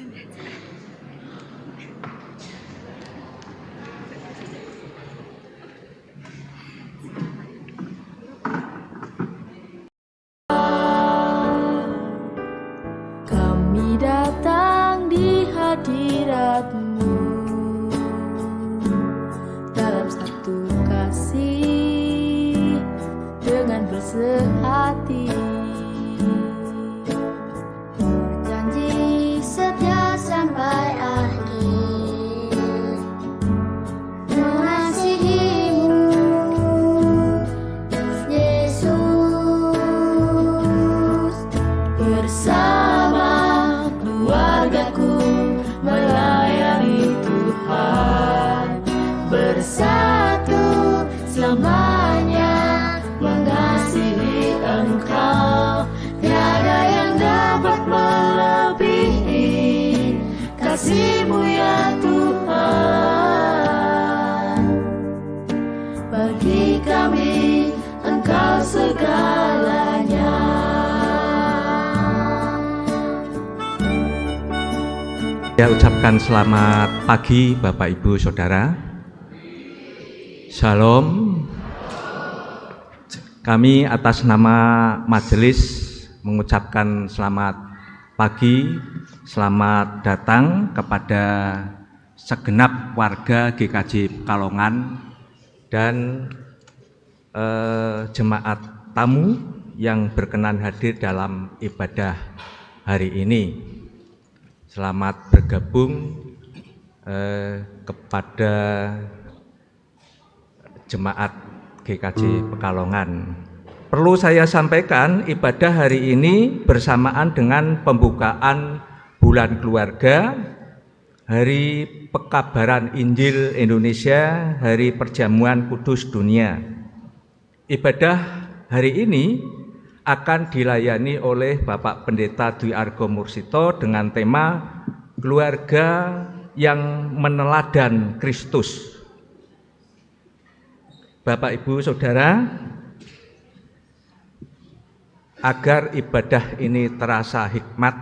Kami datang di hadirat-Mu dalam satu kasih dengan bersehati, janji setia sampai akhir, mengasihi-Mu Yesus. bersama keluargaku melayani Tuhan, bersatu selamanya mengasihi Engkau. Tiada yang dapat melebihi kasih-Mu ya Tuhan. Bagi kami Engkau segalanya. Saya ucapkan selamat pagi Bapak Ibu Saudara. Shalom. Kami atas nama majelis mengucapkan selamat pagi, selamat datang kepada segenap warga GKJ Pekalongan dan jemaat tamu yang berkenan hadir dalam ibadah hari ini. Selamat bergabung kepada jemaat GKJ Pekalongan. Perlu saya sampaikan, ibadah hari ini bersamaan dengan pembukaan bulan keluarga, Hari Pekabaran Injil Indonesia, Hari Perjamuan Kudus Dunia. Ibadah hari ini akan dilayani oleh Bapak Pendeta Dwi Argo Mursito dengan tema Keluarga yang Meneladan Kristus. Bapak Ibu Saudara, agar ibadah ini terasa hikmat,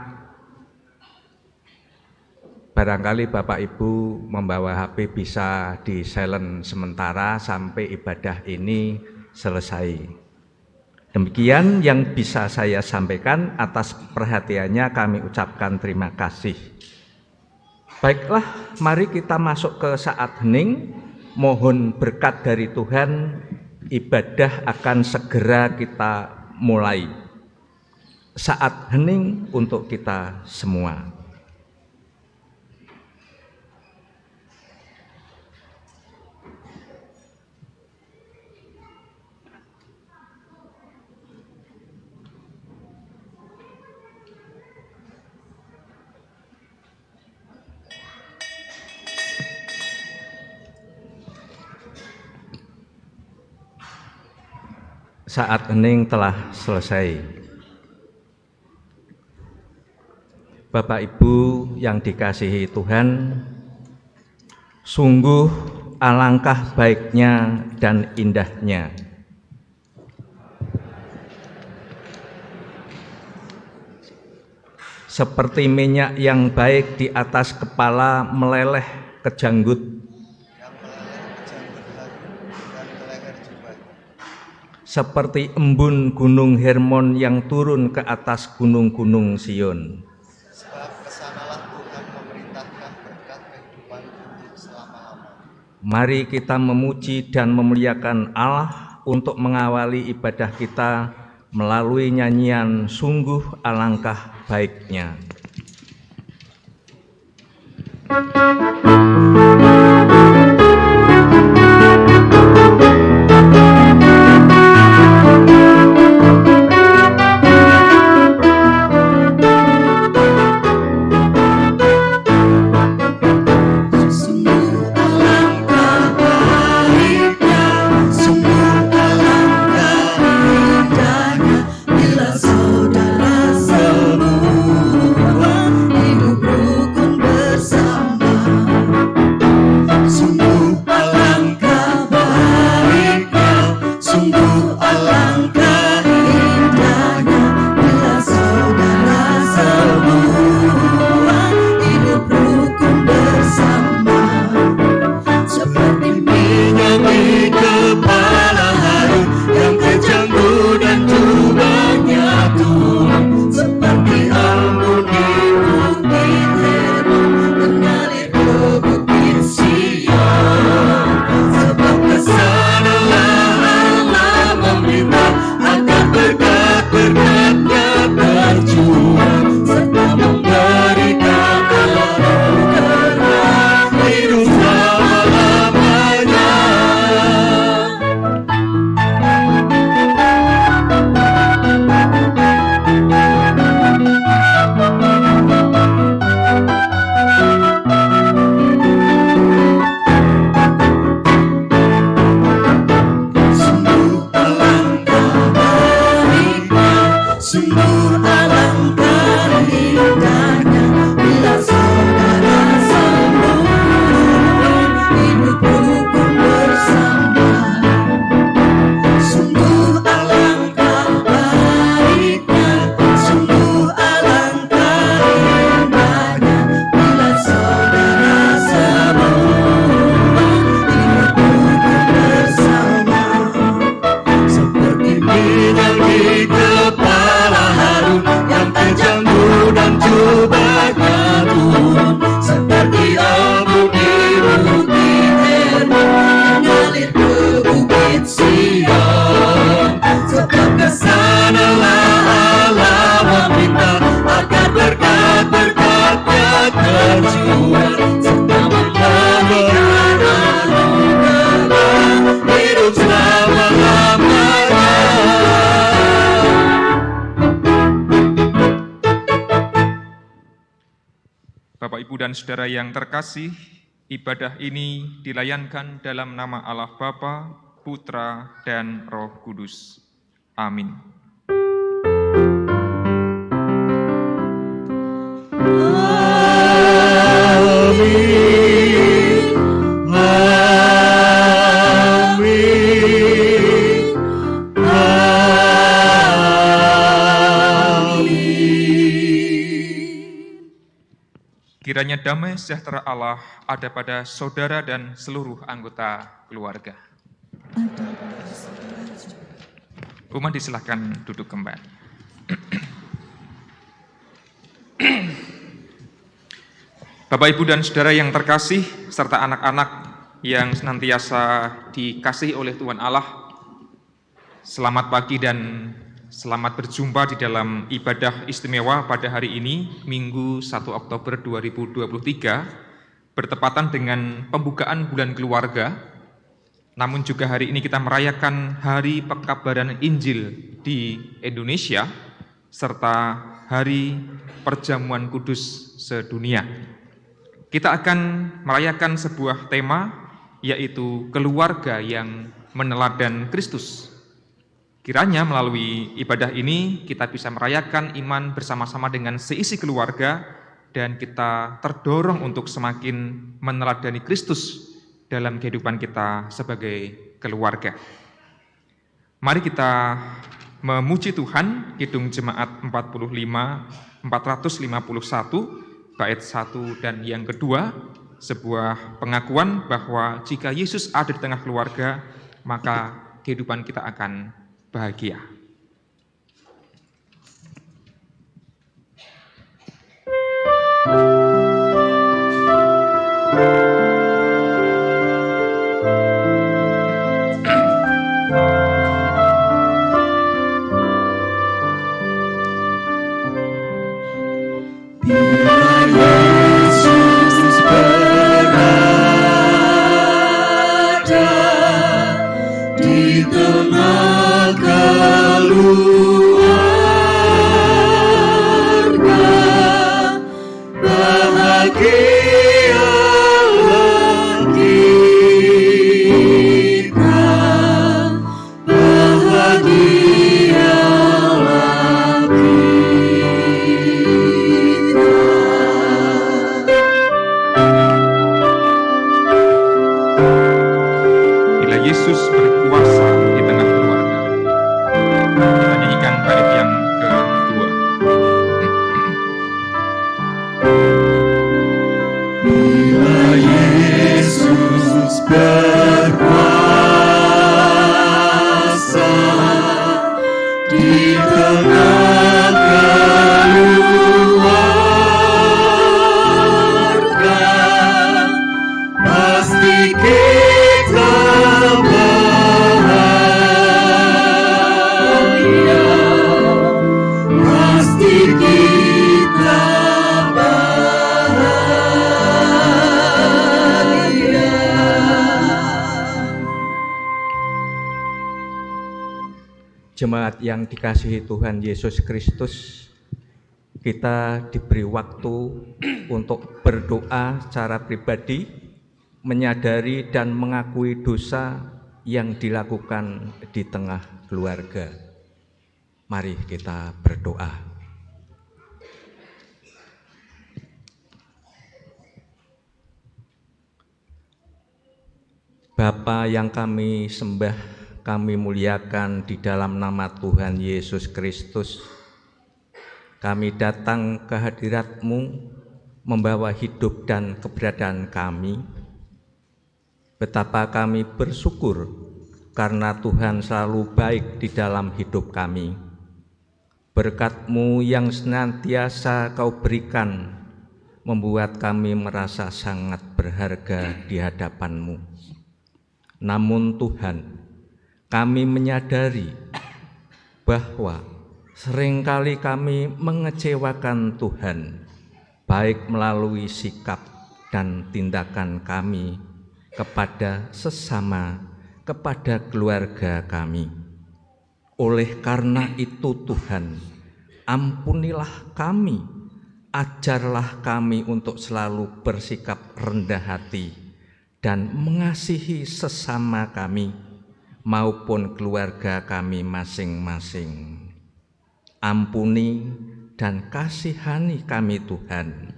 barangkali Bapak Ibu membawa HP bisa di silent sementara sampai ibadah ini selesai. Demikian yang bisa saya sampaikan. Atas perhatiannya kami ucapkan terima kasih. Baiklah, mari kita masuk ke saat hening. Mohon berkat dari Tuhan, ibadah akan segera kita mulai. Saat hening untuk kita semua. Saat hening telah selesai. Bapak Ibu yang dikasihi Tuhan, sungguh alangkah baiknya dan indahnya seperti minyak yang baik di atas kepala meleleh ke janggut, seperti embun gunung Hermon yang turun ke atas gunung-gunung Sion. Sebab kesanalah Tuhan memerintahkan berkat kehidupan untuk selama-lamanya. Mari kita memuji dan memuliakan Allah untuk mengawali ibadah kita melalui nyanyian Sungguh Alangkah Baiknya. berjuang serta memberikan anugerah hidup selama-lamanya. Bapak, Ibu, dan Saudara yang terkasih, ibadah ini dilayankan dalam nama Allah Bapa, Putra, dan Roh Kudus. Amin. Kiranya damai sejahtera Allah ada pada saudara dan seluruh anggota keluarga. Umat disilahkan duduk kembali. Bapak, Ibu, dan Saudara yang terkasih, serta anak-anak yang senantiasa dikasihi oleh Tuhan Allah, selamat pagi dan selamat berjumpa di dalam ibadah istimewa pada hari ini, Minggu 1 Oktober 2023, bertepatan dengan pembukaan bulan keluarga. Namun juga hari ini kita merayakan Hari Pekabaran Injil di Indonesia, serta Hari Perjamuan Kudus sedunia. Kita akan merayakan sebuah tema, yaitu keluarga yang meneladani Kristus. Kiranya melalui ibadah ini kita bisa merayakan iman bersama-sama dengan seisi keluarga dan kita terdorong untuk semakin meneladani Kristus dalam kehidupan kita sebagai keluarga. Mari kita memuji Tuhan, Kidung Jemaat 451 bait 1 dan yang kedua, sebuah pengakuan bahwa jika Yesus ada di tengah keluarga, maka kehidupan kita akan bahagia. Jemaat yang dikasihi Tuhan Yesus Kristus, kita diberi waktu untuk berdoa secara pribadi, menyadari dan mengakui dosa yang dilakukan di tengah keluarga. Mari kita berdoa. Bapa yang kami sembah, kami muliakan di dalam nama Tuhan Yesus Kristus. Kami datang ke hadirat-Mu membawa hidup dan keberadaan kami. Betapa kami bersyukur karena Tuhan selalu baik di dalam hidup kami. Berkat-Mu yang senantiasa Kau berikan membuat kami merasa sangat berharga di hadapan-Mu. Namun Tuhan, kami menyadari bahwa seringkali kami mengecewakan Tuhan, baik melalui sikap dan tindakan kami kepada sesama, kepada keluarga kami. Oleh karena itu Tuhan, ampunilah kami, ajarlah kami untuk selalu bersikap rendah hati dan mengasihi sesama kami maupun keluarga kami masing-masing. Ampuni dan kasihani kami Tuhan.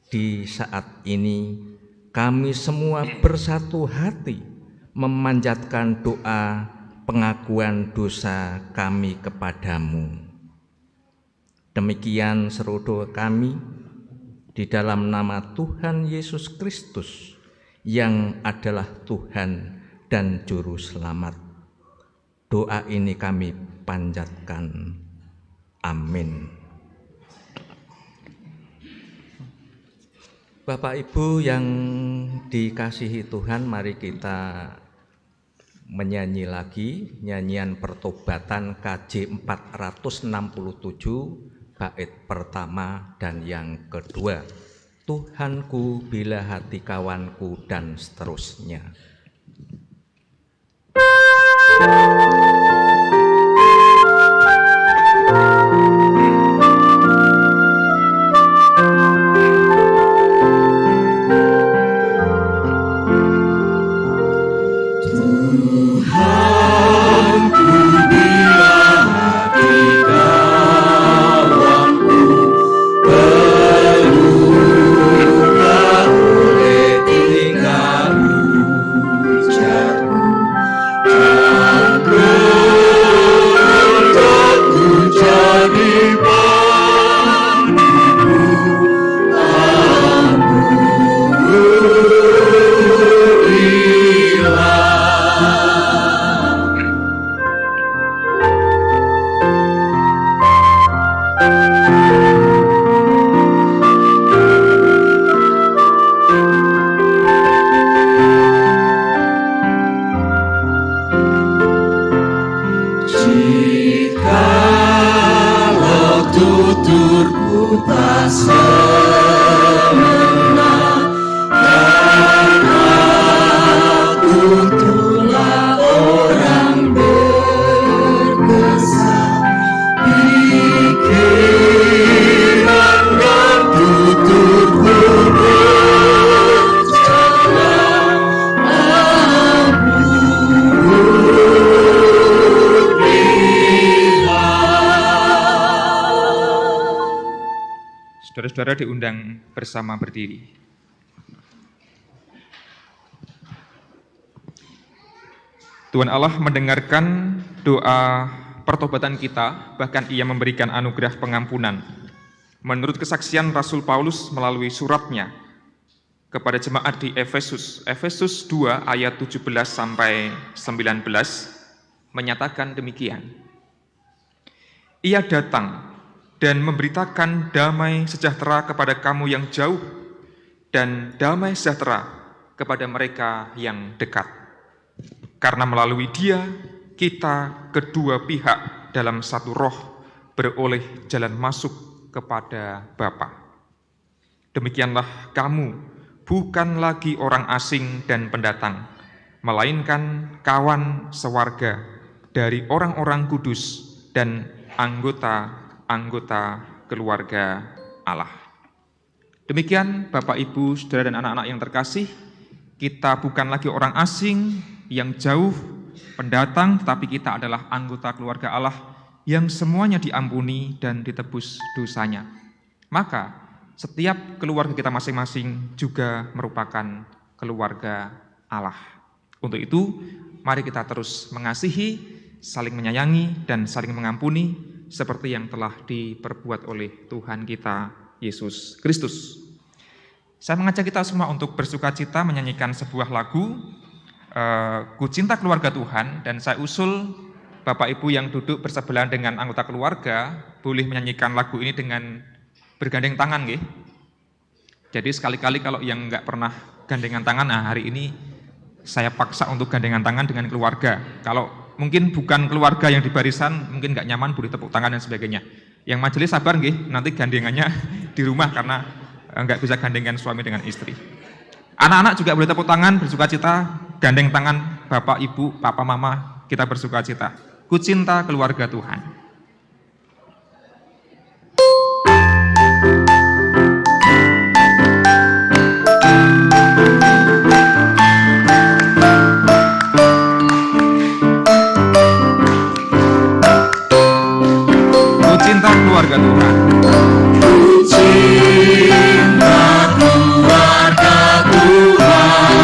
Di saat ini kami semua bersatu hati memanjatkan doa pengakuan dosa kami kepadamu. Demikian seru doa kami di dalam nama Tuhan Yesus Kristus yang adalah Tuhan dan Juru Selamat. Doa ini kami panjatkan. Amin. Bapak Ibu yang dikasihi Tuhan, mari kita menyanyi lagi nyanyian pertobatan KJ 467 bait pertama dan yang kedua. Tuhanku bila hati kawanku dan seterusnya. Saudara-saudara diundang bersama berdiri. Tuhan Allah mendengarkan doa pertobatan kita, bahkan Ia memberikan anugerah pengampunan. Menurut kesaksian Rasul Paulus melalui suratnya kepada jemaat di Efesus 2 ayat 17 sampai 19 menyatakan demikian. Ia datang dan memberitakan damai sejahtera kepada kamu yang jauh dan damai sejahtera kepada mereka yang dekat. Karena melalui Dia, kita kedua pihak dalam satu roh beroleh jalan masuk kepada Bapa. Demikianlah kamu bukan lagi orang asing dan pendatang, melainkan kawan sewarga dari orang-orang kudus dan anggota keluarga Allah. Demikian Bapak, Ibu, Saudara dan anak-anak yang terkasih, kita bukan lagi orang asing yang jauh, pendatang, tetapi kita adalah anggota keluarga Allah yang semuanya diampuni dan ditebus dosanya. Maka setiap keluarga kita masing-masing juga merupakan keluarga Allah. Untuk itu, mari kita terus mengasihi, saling menyayangi, dan saling mengampuni, seperti yang telah diperbuat oleh Tuhan kita, Yesus Kristus. Saya mengajak kita semua untuk bersukacita menyanyikan sebuah lagu, Ku Cinta Keluarga Tuhan, dan saya usul Bapak Ibu yang duduk bersebelahan dengan anggota keluarga, boleh menyanyikan lagu ini dengan bergandeng tangan, nggih. Jadi sekali-kali kalau yang nggak pernah gandengan tangan, nah hari ini saya paksa untuk gandengan tangan dengan keluarga. Kalau mungkin bukan keluarga yang di barisan, mungkin nggak nyaman, boleh tepuk tangan dan sebagainya. Yang majelis sabar nggih, nanti gandengannya di rumah karena nggak bisa gandengan suami dengan istri. Anak-anak juga boleh tepuk tangan, bersuka cita, gandeng tangan bapak, ibu, papa, mama, kita bersuka cita. Ku cinta keluarga Tuhan. Ku cinta keluarga Tuhan. Cinta keluarga Tuhan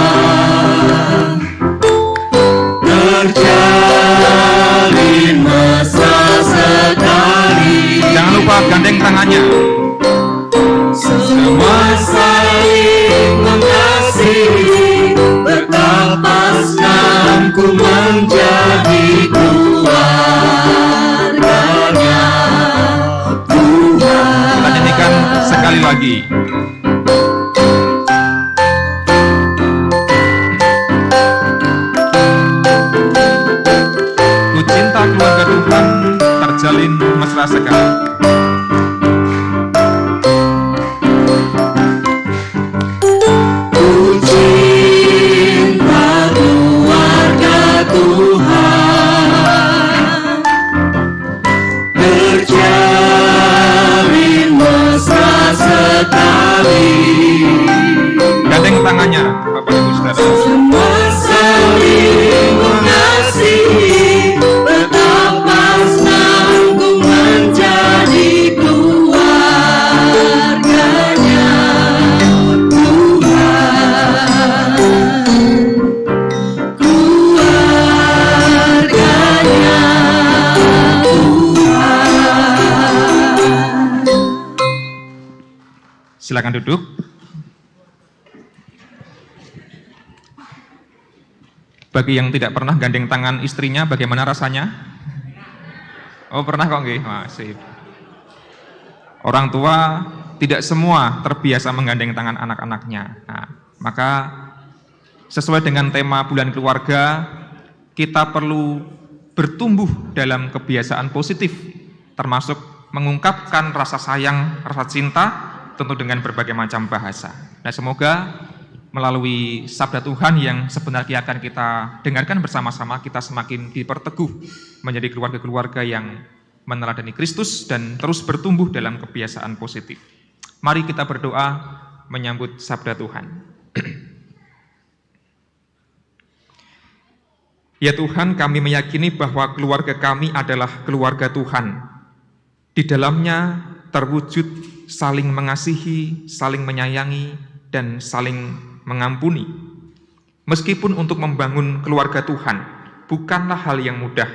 terjalin mesra sekali. Jangan lupa gandeng tangannya. Semua saling mengasihi, betapa senangku menjadi keluarganya. Kita nyanyikan sekali lagi. Ku cinta keluarga Tuhan terjalin mesra sekali. Ku cinta keluarga Tuhan terjalin mesra sekali. Gandeng tangannya, Bapak Ibu Saudara. Semua saling mengasihi, betapa senangku menjadi keluarganya Tuhan. Keluarganya Tuhan. Silakan duduk. Bagi yang tidak pernah gandeng tangan istrinya, bagaimana rasanya? Oh, pernah kok nggih? Masih. Orang tua tidak semua terbiasa menggandeng tangan anak-anaknya. Nah, maka sesuai dengan tema bulan keluarga, kita perlu bertumbuh dalam kebiasaan positif, termasuk mengungkapkan rasa sayang, rasa cinta, tentu dengan berbagai macam bahasa. Nah, semoga melalui sabda Tuhan yang sebenarnya akan kita dengarkan bersama-sama, kita semakin diperteguh menjadi keluarga-keluarga yang meneladani Kristus dan terus bertumbuh dalam kebiasaan positif. Mari kita berdoa menyambut sabda Tuhan. Ya Tuhan, kami meyakini bahwa keluarga kami adalah keluarga Tuhan. Di dalamnya terwujud saling mengasihi, saling menyayangi, dan saling mengampuni. Meskipun untuk membangun keluarga Tuhan bukanlah hal yang mudah,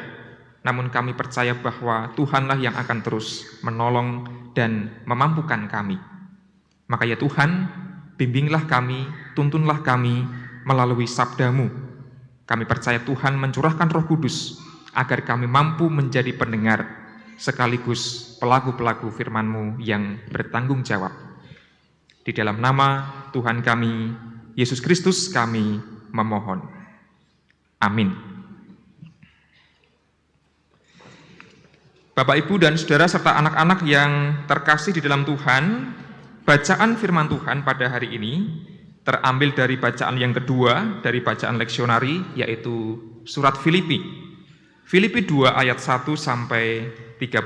namun kami percaya bahwa Tuhanlah yang akan terus menolong dan memampukan kami. Maka ya Tuhan, bimbinglah kami, tuntunlah kami melalui sabda-Mu. Kami percaya Tuhan mencurahkan Roh Kudus agar kami mampu menjadi pendengar sekaligus pelaku-pelaku firman-Mu yang bertanggung jawab. Di dalam nama Tuhan kami, Yesus Kristus, kami memohon. Amin. Bapak, Ibu, dan Saudara, serta anak-anak yang terkasih di dalam Tuhan, bacaan firman Tuhan pada hari ini terambil dari bacaan yang kedua, dari bacaan leksionari, yaitu surat Filipi. Filipi 2 ayat 1 sampai 13.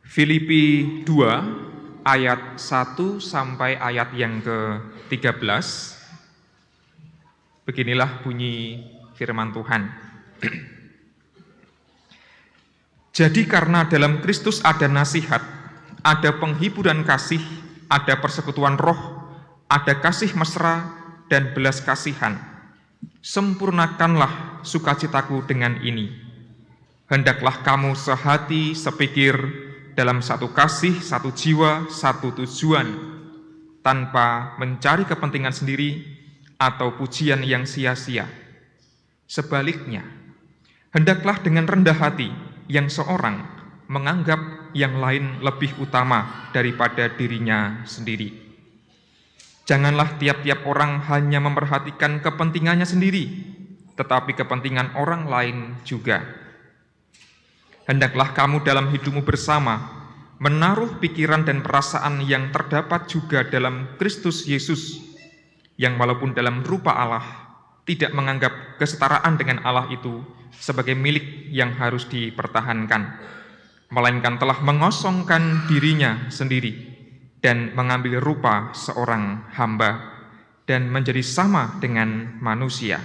Filipi 2 ayat 1 sampai ayat yang ke-13. Beginilah bunyi firman Tuhan. Jadi karena dalam Kristus ada nasihat, ada penghiburan kasih, ada persekutuan roh, ada kasih mesra dan belas kasihan. Sempurnakanlah sukacitaku dengan ini. Hendaklah kamu sehati, sepikir, dalam satu kasih, satu jiwa, satu tujuan, tanpa mencari kepentingan sendiri atau pujian yang sia-sia. Sebaliknya, hendaklah dengan rendah hati yang seorang menganggap yang lain lebih utama daripada dirinya sendiri. Janganlah tiap-tiap orang hanya memperhatikan kepentingannya sendiri, tetapi kepentingan orang lain juga. Hendaklah kamu dalam hidupmu bersama menaruh pikiran dan perasaan yang terdapat juga dalam Kristus Yesus, yang walaupun dalam rupa Allah, tidak menganggap kesetaraan dengan Allah itu sebagai milik yang harus dipertahankan, melainkan telah mengosongkan dirinya sendiri dan mengambil rupa seorang hamba dan menjadi sama dengan manusia.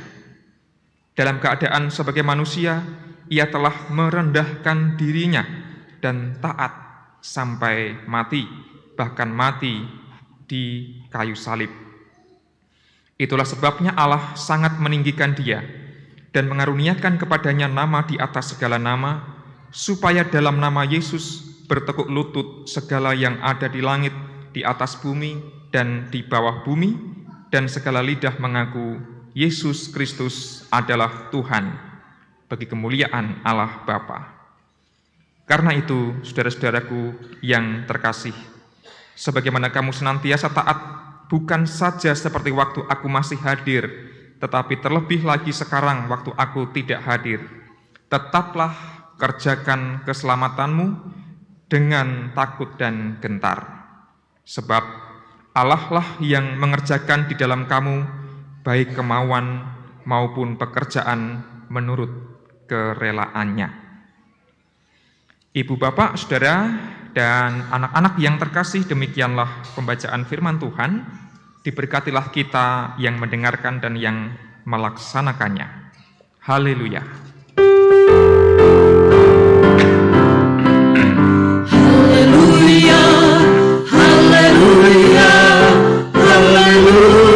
Dalam keadaan sebagai manusia, ia telah merendahkan dirinya dan taat sampai mati, bahkan mati di kayu salib. Itulah sebabnya Allah sangat meninggikan dia dan mengaruniakan kepadanya nama di atas segala nama, supaya dalam nama Yesus bertekuk lutut segala yang ada di langit, di atas bumi, dan di bawah bumi, dan segala lidah mengaku Yesus Kristus adalah Tuhan, bagi kemuliaan Allah Bapa. Karena itu, saudara-saudaraku yang terkasih, sebagaimana kamu senantiasa taat, bukan saja seperti waktu aku masih hadir, tetapi terlebih lagi sekarang waktu aku tidak hadir, tetaplah kerjakan keselamatanmu dengan takut dan gentar. Sebab Allah lah yang mengerjakan di dalam kamu baik kemauan maupun pekerjaan menurut kerelaannya. Ibu, bapak, saudara, dan anak-anak yang terkasih, demikianlah pembacaan firman Tuhan. Diberkatilah kita yang mendengarkan dan yang melaksanakannya. Haleluya. Haleluya, haleluya, haleluya.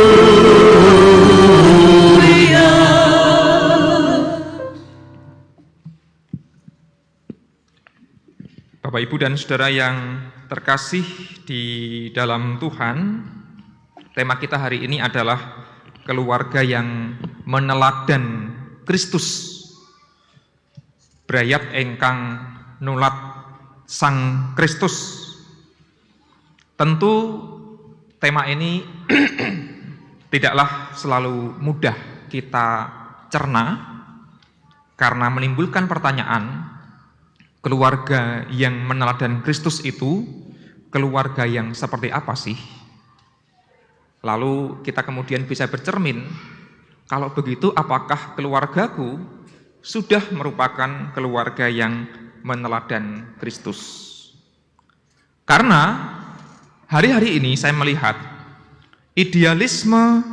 Bapak, Ibu, dan saudara yang terkasih di dalam Tuhan, tema kita hari ini adalah keluarga yang meneladan Kristus. Brayat engkang nulat Sang Kristus. Tentu tema ini tidaklah selalu mudah kita cerna, karena menimbulkan pertanyaan, keluarga yang meneladan Kristus itu keluarga yang seperti apa sih? Lalu kita kemudian bisa bercermin, kalau begitu apakah keluargaku sudah merupakan keluarga yang meneladan Kristus? Karena hari-hari ini saya melihat idealisme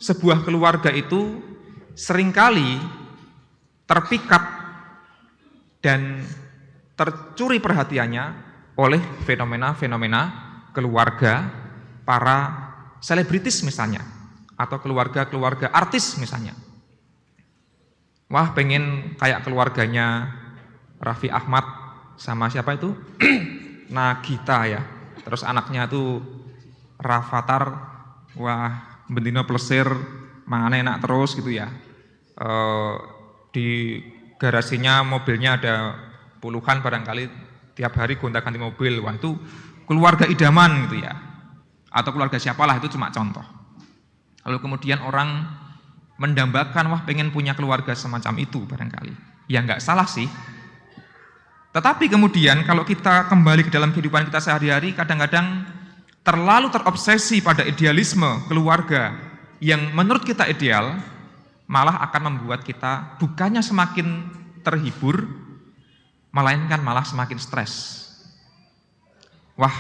sebuah keluarga itu seringkali terpikat dan tercuri perhatiannya oleh fenomena-fenomena keluarga para selebritis misalnya, atau keluarga-keluarga artis misalnya. Wah, pengen kayak keluarganya Raffi Ahmad sama siapa itu? Nagita ya. Terus anaknya tuh Rafathar, wah bendino plesir, mangan enak terus gitu ya. Di garasinya mobilnya ada puluhan barangkali, tiap hari gonta-ganti mobil. Wah, itu keluarga idaman gitu ya. Atau keluarga siapalah, itu cuma contoh. Lalu kemudian orang mendambakan, wah pengen punya keluarga semacam itu barangkali. Ya nggak salah sih. Tetapi kemudian kalau kita kembali ke dalam kehidupan kita sehari-hari, kadang-kadang terlalu terobsesi pada idealisme keluarga yang menurut kita ideal, malah akan membuat kita bukannya semakin terhibur, melainkan malah semakin stres. Wah,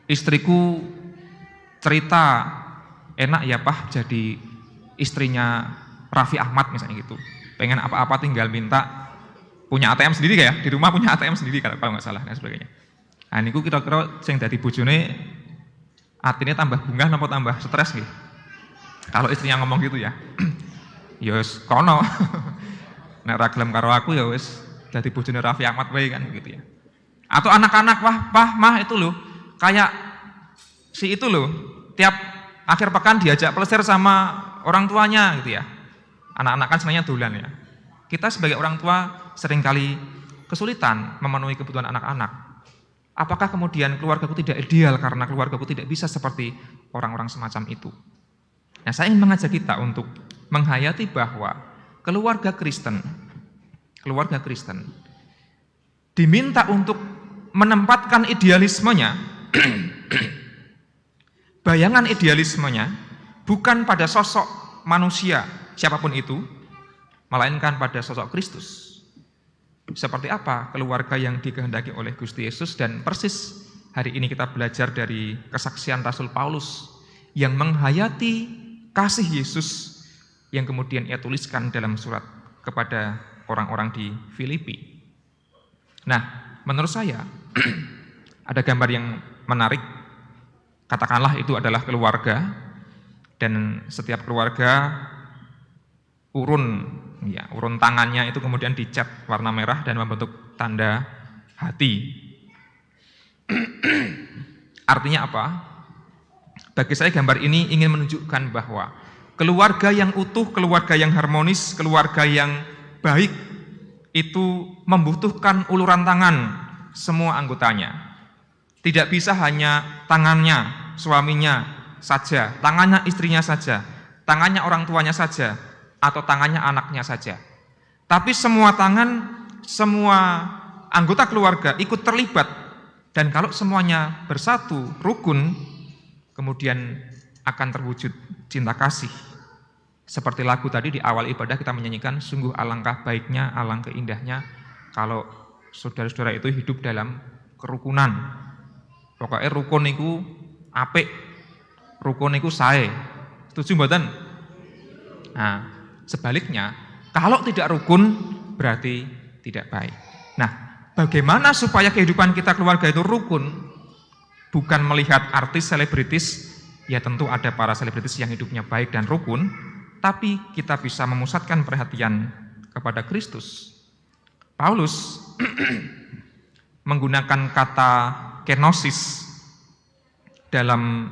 istriku cerita, enak ya Pak jadi istrinya Raffi Ahmad misalnya gitu. Pengen apa-apa tinggal minta, punya ATM sendiri kayak di rumah, punya ATM sendiri kalau nggak salah dan sebagainya. Nah niku kira-kira sing dadi bojone atine tambah bungah napa tambah stres nggih. Kalau istrinya ngomong gitu ya. Ya wis kono. Nek ra gelem karo aku ya wis dadi bojone Raffi Ahmad wae kan gitu ya. Atau anak-anak, wah Pah, Mah itu loh kayak si itu loh, tiap akhir pekan diajak plesir sama orang tuanya gitu ya. Anak-anak kan sebenarnya dolan ya. Kita sebagai orang tua seringkali kesulitan memenuhi kebutuhan anak-anak. Apakah kemudian keluargaku tidak ideal karena keluargaku tidak bisa seperti orang-orang semacam itu? Nah, saya ingin mengajak kita untuk menghayati bahwa keluarga Kristen diminta untuk menempatkan idealismenya, bayangan idealismenya bukan pada sosok manusia siapapun itu, melainkan pada sosok Kristus. Seperti apa keluarga yang dikehendaki oleh Gusti Yesus, dan persis hari ini kita belajar dari kesaksian Rasul Paulus yang menghayati kasih Yesus yang kemudian ia tuliskan dalam surat kepada orang-orang di Filipi. Nah, menurut saya ada gambar yang menarik. Katakanlah itu adalah keluarga, dan setiap keluarga urun tangannya itu kemudian dicat warna merah dan membentuk tanda hati. Artinya apa? Bagi saya gambar ini ingin menunjukkan bahwa keluarga yang utuh, keluarga yang harmonis, keluarga yang baik itu membutuhkan uluran tangan semua anggotanya. Tidak bisa hanya tangannya suaminya saja, tangannya istrinya saja, tangannya orang tuanya saja, atau tangannya anaknya saja. Tapi semua tangan, semua anggota keluarga ikut terlibat. Dan kalau semuanya bersatu, rukun, kemudian akan terwujud cinta kasih. Seperti lagu tadi di awal ibadah kita menyanyikan, sungguh alangkah baiknya, alangkah indahnya kalau saudara-saudara itu hidup dalam kerukunan. Pokoknya rukun itu apik, rukun itu sae. Setuju mboten? Nah, sebaliknya, kalau tidak rukun berarti tidak baik. Nah, bagaimana supaya kehidupan kita keluarga itu rukun? Bukan melihat artis selebritis, ya tentu ada para selebritis yang hidupnya baik dan rukun, tapi kita bisa memusatkan perhatian kepada Kristus. Paulus menggunakan kata kenosis dalam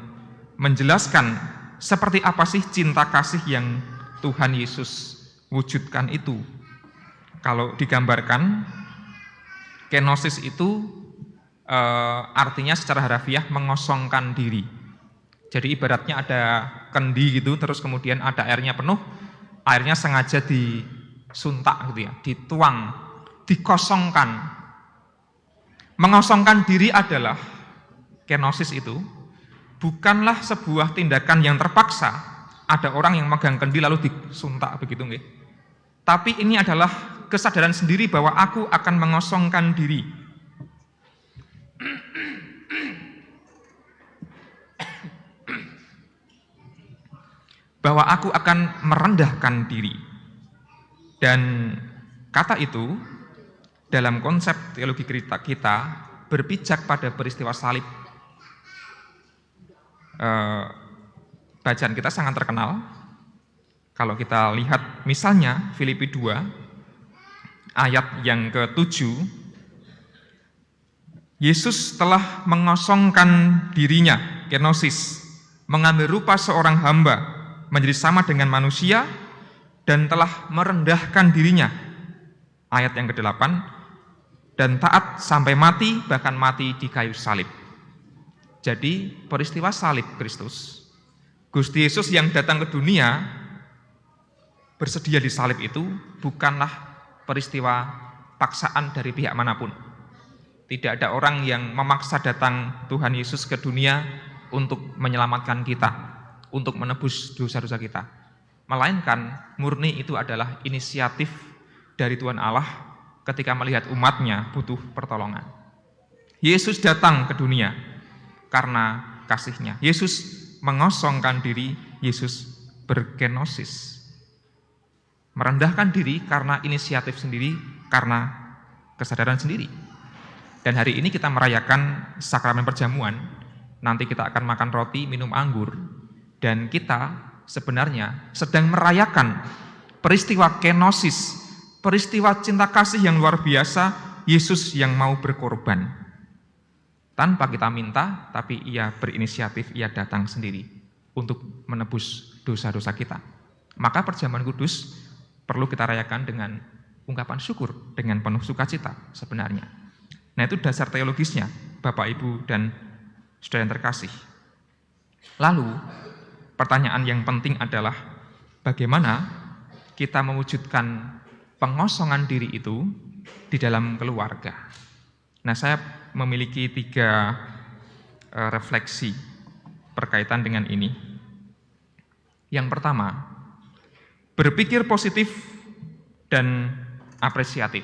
menjelaskan seperti apa sih cinta kasih yang Tuhan Yesus wujudkan itu. Kalau digambarkan, kenosis itu artinya secara harafiah mengosongkan diri. Jadi ibaratnya ada kendi gitu, terus kemudian ada airnya penuh, airnya sengaja disuntak gitu ya, dituang, dikosongkan. Mengosongkan diri adalah, kenosis itu bukanlah sebuah tindakan yang terpaksa. Ada orang yang megang kendi lalu disuntak begitu nggih. Tapi ini adalah kesadaran sendiri bahwa aku akan mengosongkan diri. Bahwa aku akan merendahkan diri. Dan kata itu dalam konsep teologi kita berpijak pada peristiwa salib. Bacaan kita sangat terkenal. Kalau kita lihat misalnya Filipi 2 ayat yang ke-7, Yesus telah mengosongkan dirinya, kenosis, mengambil rupa seorang hamba, menjadi sama dengan manusia, dan telah merendahkan dirinya. Ayat yang ke-8, dan taat sampai mati, bahkan mati di kayu salib. Jadi peristiwa salib Kristus, Gusti Yesus yang datang ke dunia bersedia disalib itu bukanlah peristiwa paksaan dari pihak manapun. Tidak ada orang yang memaksa datang Tuhan Yesus ke dunia untuk menyelamatkan kita, untuk menebus dosa-dosa kita. Melainkan murni itu adalah inisiatif dari Tuhan Allah ketika melihat umatnya butuh pertolongan. Yesus datang ke dunia karena kasih-Nya. Yesus mengosongkan diri, Yesus berkenosis. Merendahkan diri karena inisiatif sendiri, karena kesadaran sendiri. Dan hari ini kita merayakan sakramen perjamuan. Nanti kita akan makan roti, minum anggur. Dan kita sebenarnya sedang merayakan peristiwa kenosis, peristiwa cinta kasih yang luar biasa, Yesus yang mau berkorban. Tanpa kita minta, tapi Ia berinisiatif, Ia datang sendiri untuk menebus dosa-dosa kita. Maka perjamuan kudus perlu kita rayakan dengan ungkapan syukur, dengan penuh sukacita sebenarnya. Nah, itu dasar teologisnya, Bapak, Ibu, dan saudara yang terkasih. Lalu, pertanyaan yang penting adalah bagaimana kita mewujudkan pengosongan diri itu di dalam keluarga. Nah, saya memiliki 3 refleksi berkaitan dengan ini. Yang pertama, berpikir positif dan apresiatif.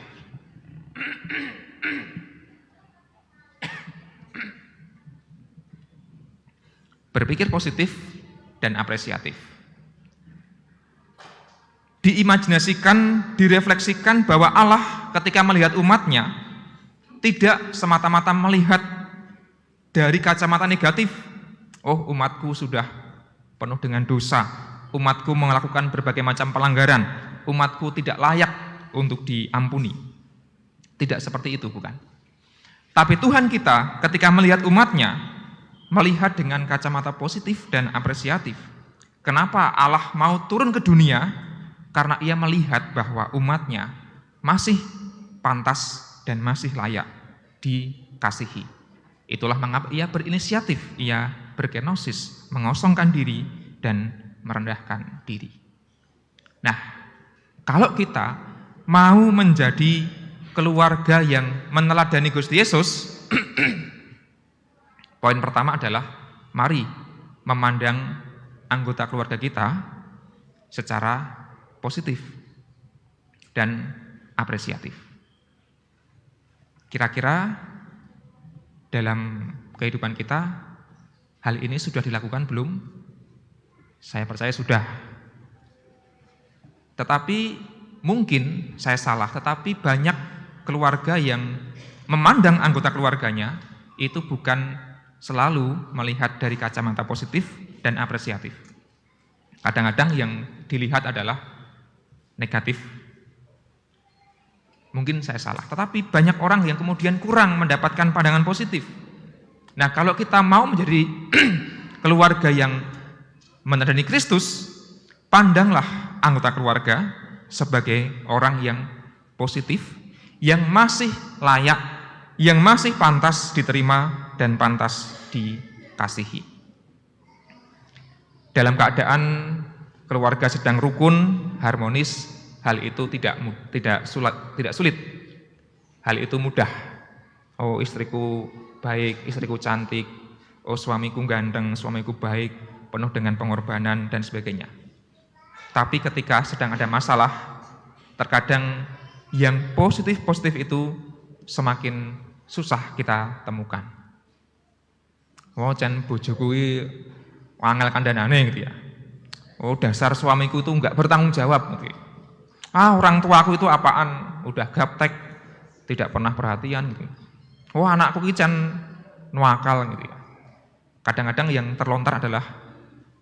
Berpikir positif dan apresiatif. Diimajinasikan, direfleksikan bahwa Allah ketika melihat umatnya tidak semata-mata melihat dari kacamata negatif. Oh, umatku sudah penuh dengan dosa, umatku melakukan berbagai macam pelanggaran, umatku tidak layak untuk diampuni. Tidak seperti itu, bukan. Tapi Tuhan kita ketika melihat umatnya, melihat dengan kacamata positif dan apresiatif. Kenapa Allah mau turun ke dunia? Karena ia melihat bahwa umatnya masih pantas dan masih layak dikasihi. Itulah mengapa ia berinisiatif, ia berkenosis, mengosongkan diri dan merendahkan diri. Nah, kalau kita mau menjadi keluarga yang meneladani Gusti Yesus, poin pertama adalah mari memandang anggota keluarga kita secara positif dan apresiatif. Kira-kira dalam kehidupan kita hal ini sudah dilakukan belum? Saya percaya sudah. Tetapi mungkin saya salah, tetapi banyak keluarga yang memandang anggota keluarganya itu bukan selalu melihat dari kacamata positif dan apresiatif. Kadang-kadang yang dilihat adalah negatif. Mungkin saya salah, tetapi banyak orang yang kemudian kurang mendapatkan pandangan positif. Nah, kalau kita mau menjadi keluarga yang meneladani Kristus, pandanglah anggota keluarga sebagai orang yang positif, yang masih layak, yang masih pantas diterima dan pantas dikasihi. Dalam keadaan keluarga sedang rukun, harmonis, hal itu tidak sulit. Hal itu mudah. Oh, istriku baik, istriku cantik. Oh, suamiku ganteng, suamiku baik, penuh dengan pengorbanan dan sebagainya. Tapi ketika sedang ada masalah, terkadang yang positif-positif itu semakin susah kita temukan. Oh, jan bojoku angel kandhanane gitu ya. Oh, dasar suamiku itu enggak bertanggung jawab gitu. Orang tuaku itu apaan? Udah gaptek, tidak pernah perhatian gitu. Oh, anakku ki jan nuakal gitu ya. Kadang-kadang yang terlontar adalah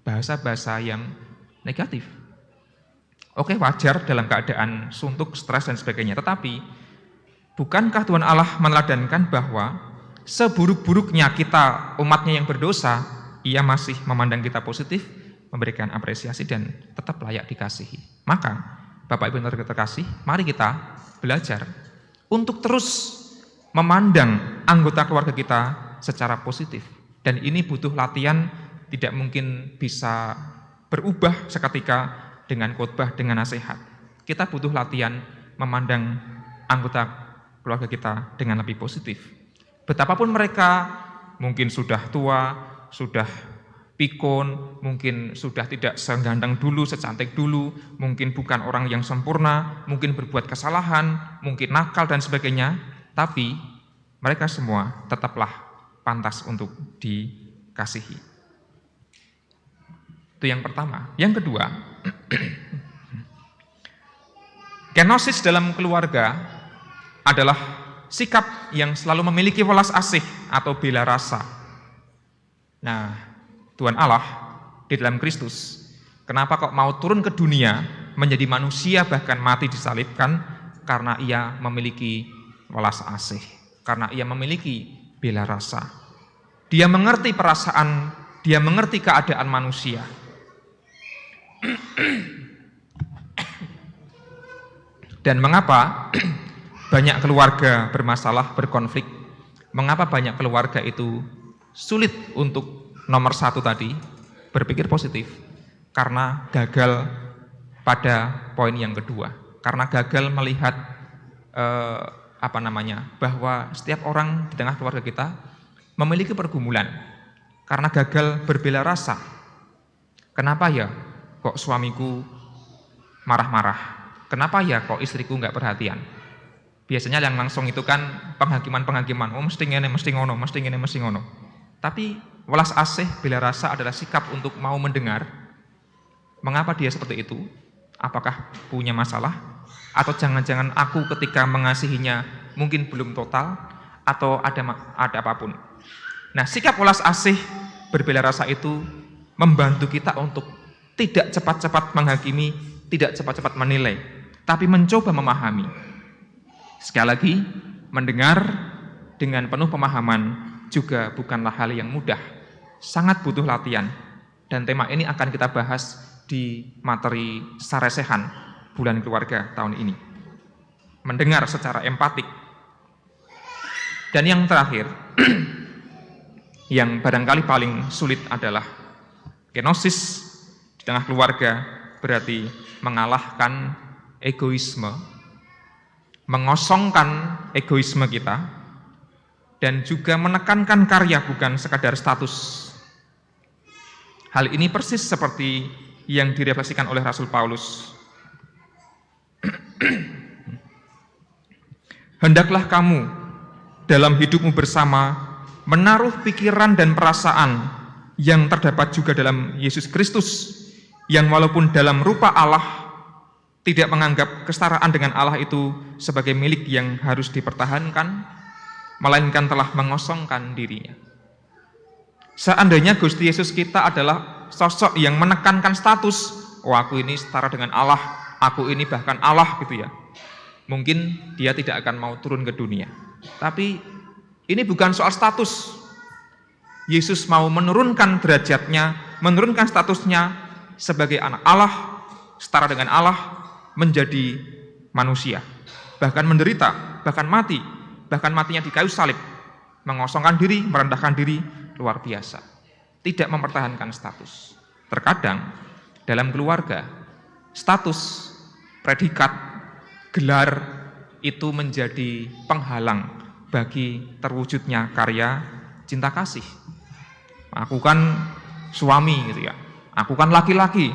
bahasa-bahasa yang negatif. Oke, wajar dalam keadaan suntuk, stres dan sebagainya. Tetapi bukankah Tuhan Allah meneladankan bahwa seburuk-buruknya kita, umatnya yang berdosa, ia masih memandang kita positif, memberikan apresiasi dan tetap layak dikasihi. Maka Bapak Ibu yang terkasih, mari kita belajar untuk terus memandang anggota keluarga kita secara positif. Dan ini butuh latihan, tidak mungkin bisa berubah seketika dengan khotbah, dengan nasihat. Kita butuh latihan memandang anggota keluarga kita dengan lebih positif. Betapapun mereka mungkin sudah tua, sudah pikun, mungkin sudah tidak seganteng dulu, secantik dulu, mungkin bukan orang yang sempurna, mungkin berbuat kesalahan, mungkin nakal dan sebagainya, tapi mereka semua tetaplah pantas untuk dikasihi. Itu yang pertama. Yang kedua, kenosis dalam keluarga adalah sikap yang selalu memiliki welas asih atau bela rasa. Nah, Tuhan Allah di dalam Kristus, kenapa kok mau turun ke dunia menjadi manusia bahkan mati disalibkan? Karena ia memiliki welas asih, karena ia memiliki bela rasa. Dia mengerti perasaan, dia mengerti keadaan manusia. Dan mengapa banyak keluarga bermasalah, berkonflik? Mengapa banyak keluarga itu sulit untuk nomor satu tadi, berpikir positif? Karena gagal pada poin yang kedua. Karena gagal melihat bahwa setiap orang di tengah keluarga kita memiliki pergumulan karena gagal berbela rasa. Kenapa ya kok suamiku marah-marah? Kenapa ya kok istriku nggak perhatian? Biasanya yang langsung itu kan penghakiman, oh mesti ngene, mesti ngono, mesti ngene, mesti ngono. Tapi welas asih bela rasa adalah sikap untuk mau mendengar. Mengapa dia seperti itu? Apakah punya masalah? Atau jangan-jangan aku ketika mengasihinya mungkin belum total? Atau ada apapun? Nah, sikap welas asih berbela rasa itu membantu kita untuk tidak cepat-cepat menghakimi, tidak cepat-cepat menilai, tapi mencoba memahami. Sekali lagi, mendengar dengan penuh pemahaman juga bukanlah hal yang mudah, sangat butuh latihan. Dan tema ini akan kita bahas di materi Saresehan bulan keluarga tahun ini. Mendengar secara empatik. Dan yang terakhir, yang barangkali paling sulit adalah kenosis di tengah keluarga, berarti mengalahkan egoisme, mengosongkan egoisme kita, dan juga menekankan karya bukan sekadar status. Hal ini persis seperti yang direfleksikan oleh Rasul Paulus. Hendaklah kamu dalam hidupmu bersama menaruh pikiran dan perasaan yang terdapat juga dalam Yesus Kristus, yang walaupun dalam rupa Allah tidak menganggap kesetaraan dengan Allah itu sebagai milik yang harus dipertahankan, melainkan telah mengosongkan dirinya. Seandainya Gusti Yesus kita adalah sosok yang menekankan status, oh aku ini setara dengan Allah, aku ini bahkan Allah gitu ya, mungkin dia tidak akan mau turun ke dunia. Tapi ini bukan soal status. Yesus mau menurunkan derajatnya, menurunkan statusnya sebagai anak Allah, setara dengan Allah, menjadi manusia, bahkan menderita, bahkan mati, bahkan matinya di kayu salib, mengosongkan diri, merendahkan diri, luar biasa, tidak mempertahankan status. Terkadang dalam keluarga, status, predikat, gelar itu menjadi penghalang bagi terwujudnya karya cinta kasih. Aku kan suami gitu ya, aku kan laki-laki,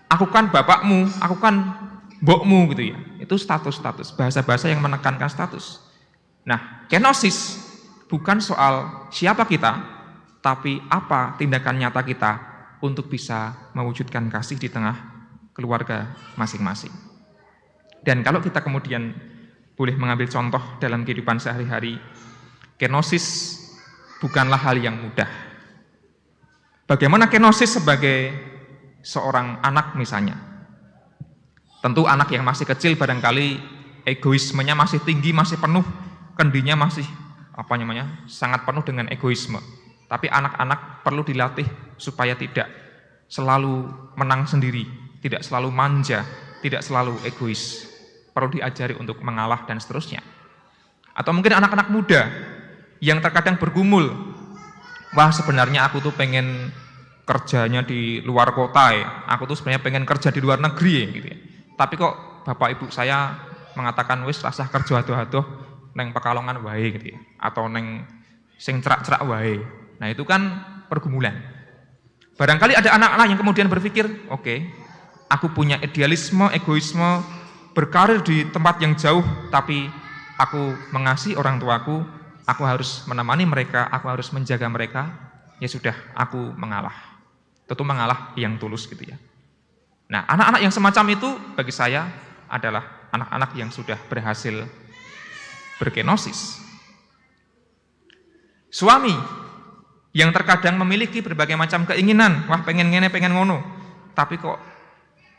aku kan bapakmu, aku kan mbokmu gitu ya. Itu status-status, bahasa-bahasa yang menekankan status. Nah, kenosis bukan soal siapa kita, tapi apa tindakan nyata kita untuk bisa mewujudkan kasih di tengah keluarga masing-masing. Dan kalau kita kemudian boleh mengambil contoh dalam kehidupan sehari-hari, kenosis bukanlah hal yang mudah. Bagaimana kenosis sebagai seorang anak misalnya? Tentu anak yang masih kecil barangkali egoismenya masih tinggi, masih penuh, kendinya masih sangat penuh dengan egoisme. Tapi anak-anak perlu dilatih supaya tidak selalu menang sendiri, tidak selalu manja, tidak selalu egois. Perlu diajari untuk mengalah dan seterusnya. Atau mungkin anak-anak muda yang terkadang bergumul, wah sebenarnya aku tuh pengen kerjanya di luar kota ya, aku tuh sebenarnya pengen kerja di luar negeri ya, gitu ya. Tapi kok bapak ibu saya mengatakan wis rasah kerja adoh-adoh neng Pekalongan wae gitu ya, atau neng sing cerak-cerak wae. Nah itu kan pergumulan. Barangkali ada anak-anak yang kemudian berpikir, oke, aku punya idealisme, egoisme, berkarir di tempat yang jauh, tapi aku mengasihi orang tuaku, aku harus menemani mereka, aku harus menjaga mereka, ya sudah, aku mengalah. Tentu mengalah yang tulus gitu ya. Nah, anak-anak yang semacam itu bagi saya adalah anak-anak yang sudah berhasil berkenosis. Suami yang terkadang memiliki berbagai macam keinginan, wah pengen ngene, pengen ngono, tapi kok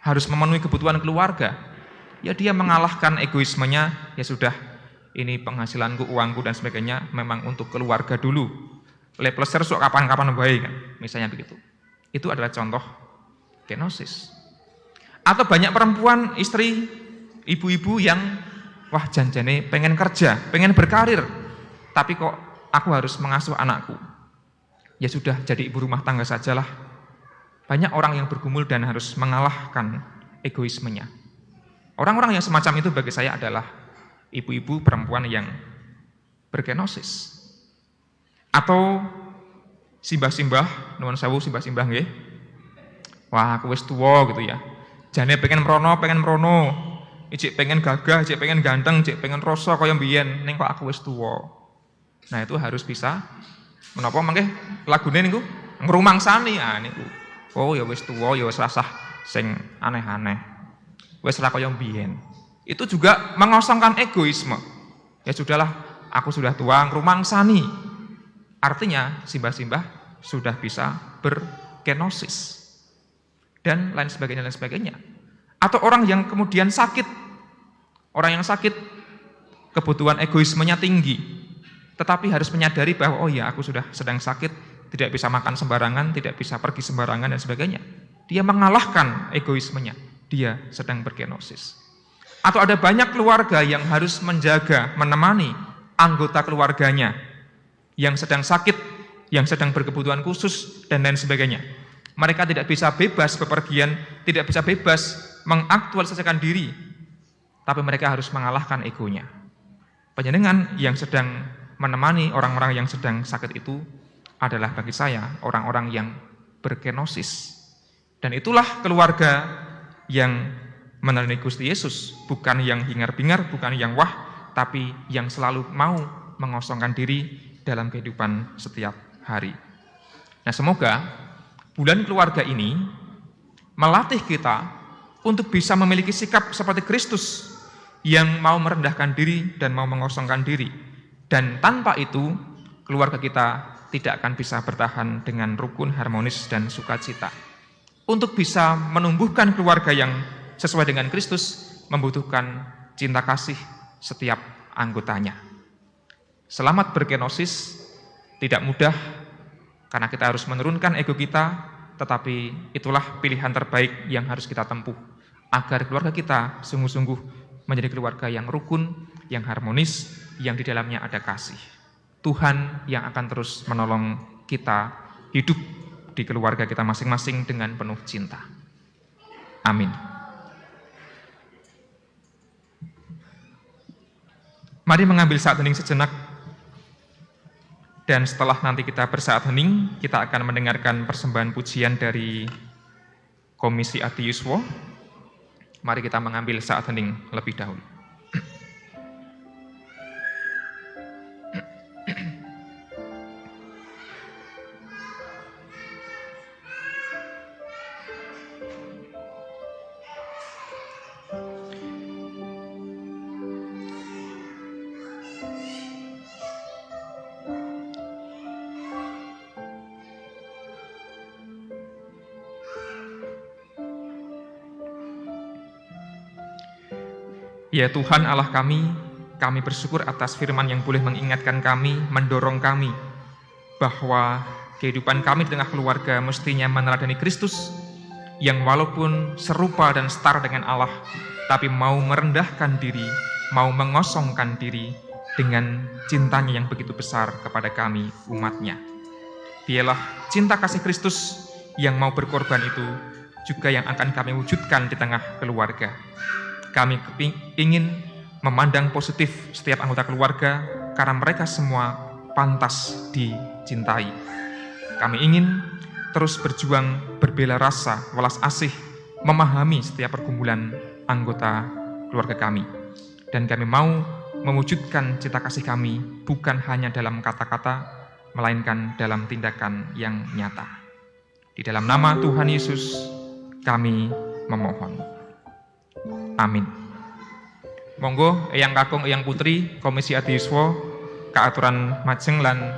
harus memenuhi kebutuhan keluarga, ya dia mengalahkan egoismenya, ya sudah, ini penghasilanku, uangku dan sebagainya memang untuk keluarga dulu. Lepleser sok kapan-kapan baik kan, misalnya begitu. Itu adalah contoh kenosis. Atau banyak perempuan, istri, ibu-ibu yang wah janjane pengen kerja, pengen berkarir, tapi kok aku harus mengasuh anakku. Ya sudah, jadi ibu rumah tangga sajalah. Banyak orang yang bergumul dan harus mengalahkan egoismenya. Orang-orang yang semacam itu bagi saya adalah ibu-ibu perempuan yang berkenosis. Atau simbah-simbah, nuwun sewu simbah-simbah nggih. Wah, aku wis tuwa gitu ya. Jane pengen merono, ijik pengen gagah, ijik pengen ganteng, ijik pengen rasa kaya mbiyen, ning kok aku wis tuwa. Nah, itu harus bisa menapa mangke lagune niku ngrumangsani niku. Oh ya wis tuwa, ya wis rasah sing aneh-aneh. Wis ra kaya mbiyen. Itu juga mengosongkan egoisme. Ya sudahlah, aku sudah tua, ngrumangsani. Artinya simbah-simbah sudah bisa berkenosis. Dan lain sebagainya. Atau orang yang kemudian sakit. Orang yang sakit, kebutuhan egoismenya tinggi. Tetapi harus menyadari bahwa, oh ya, aku sudah sedang sakit, tidak bisa makan sembarangan, tidak bisa pergi sembarangan, dan sebagainya. Dia mengalahkan egoismenya. Dia sedang berkenosis. Atau ada banyak keluarga yang harus menjaga, menemani anggota keluarganya yang sedang sakit, yang sedang berkebutuhan khusus, dan lain sebagainya. Mereka tidak bisa bebas bepergian, tidak bisa bebas mengaktualisasikan diri, tapi mereka harus mengalahkan egonya. Panjenengan yang sedang menemani orang-orang yang sedang sakit itu adalah bagi saya orang-orang yang berkenosis. Dan itulah keluarga yang meneladani Gusti Yesus, bukan yang hingar-bingar, bukan yang wah, tapi yang selalu mau mengosongkan diri dalam kehidupan setiap hari. Nah, semoga bulan keluarga ini melatih kita untuk bisa memiliki sikap seperti Kristus yang mau merendahkan diri dan mau mengosongkan diri. Dan tanpa itu, keluarga kita tidak akan bisa bertahan dengan rukun, harmonis, dan sukacita. Untuk bisa menumbuhkan keluarga yang sesuai dengan Kristus, membutuhkan cinta kasih setiap anggotanya. Selamat berkenosis, tidak mudah, karena kita harus menurunkan ego kita, tetapi itulah pilihan terbaik yang harus kita tempuh, agar keluarga kita sungguh-sungguh menjadi keluarga yang rukun, yang harmonis, yang di dalamnya ada kasih. Tuhan yang akan terus menolong kita hidup di keluarga kita masing-masing dengan penuh cinta. Amin. Mari mengambil saat hening sejenak. Dan setelah nanti kita bersaat hening, kita akan mendengarkan persembahan pujian dari Komisi Adi Yuswo. Mari kita mengambil saat hening lebih dahulu. Ya Tuhan Allah kami bersyukur atas firman yang boleh mengingatkan kami, mendorong kami, bahwa kehidupan kami di tengah keluarga mestinya meneladani Kristus, yang walaupun serupa dan setara dengan Allah, tapi mau merendahkan diri, mau mengosongkan diri dengan cintanya yang begitu besar kepada kami, umatnya. Biarlah cinta kasih Kristus yang mau berkorban itu juga yang akan kami wujudkan di tengah keluarga. Kami ingin memandang positif setiap anggota keluarga karena mereka semua pantas dicintai. Kami ingin terus berjuang, berbela rasa, welas asih, memahami setiap pergumulan anggota keluarga kami. Dan kami mau mewujudkan cinta kasih kami bukan hanya dalam kata-kata, melainkan dalam tindakan yang nyata. Di dalam nama Tuhan Yesus kami memohon. Amin. Monggo Eyang Kakung Eyang Putri Komisi Adi Yuswo kaaturan majeng lan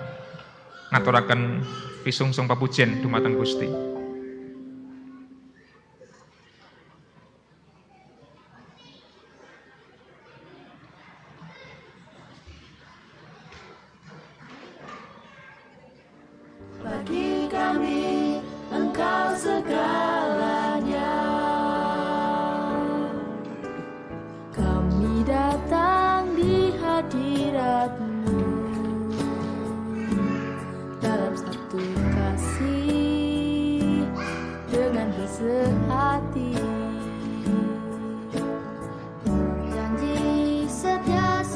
ngaturaken pisungsung papujen dumateng Gusti. Bagi kami Engkau segalanya. Kami datang di hadirat-Mu dalam satu kasih dengan bersehati. Janji setia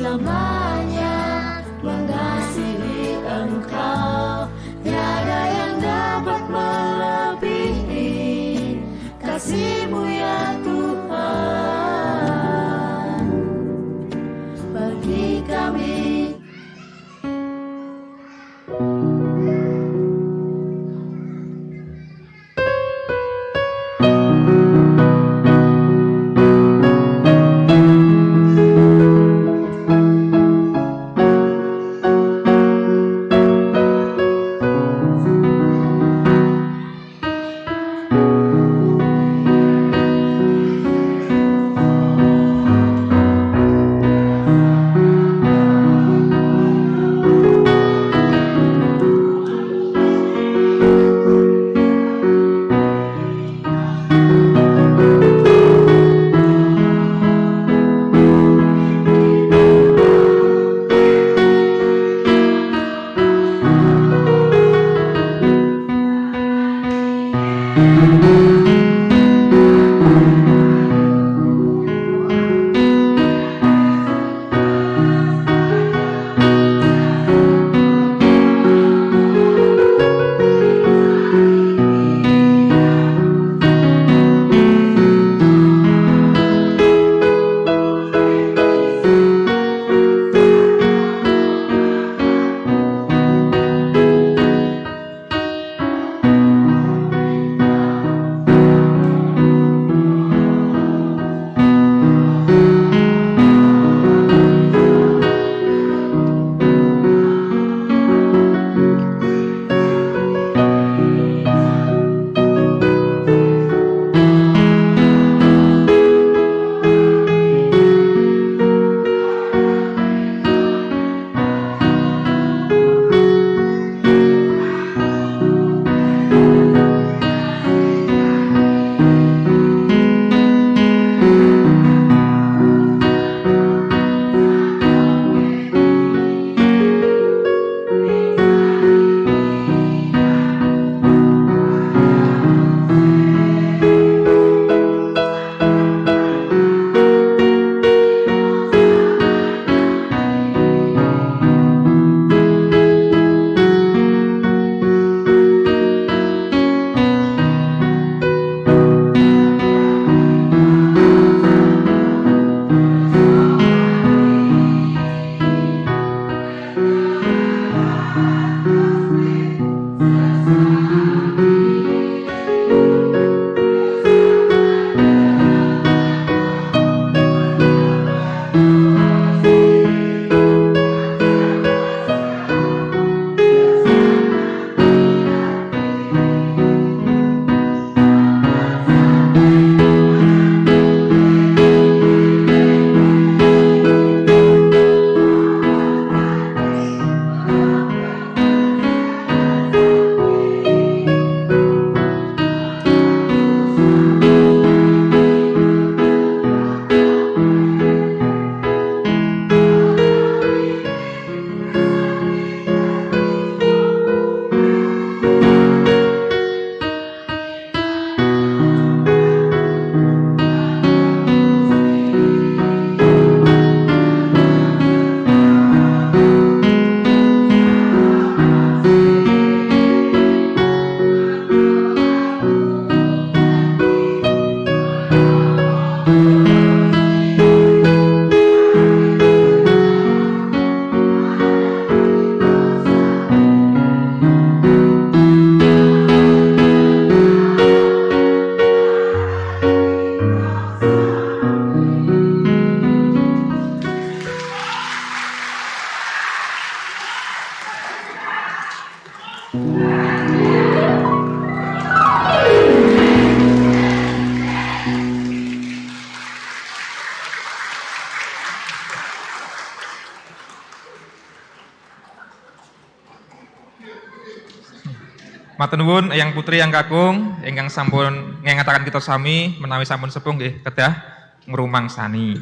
selamanya mengasihi Engkau. Tiada yang dapat melebihi kasih-Mu ya Tuhan bagi kami. Matur nuwun Eyang Putri yang kakung ingkang sampun ngengetaken kita sami menawi sampun sepuh nggih kedah ngrumangsani.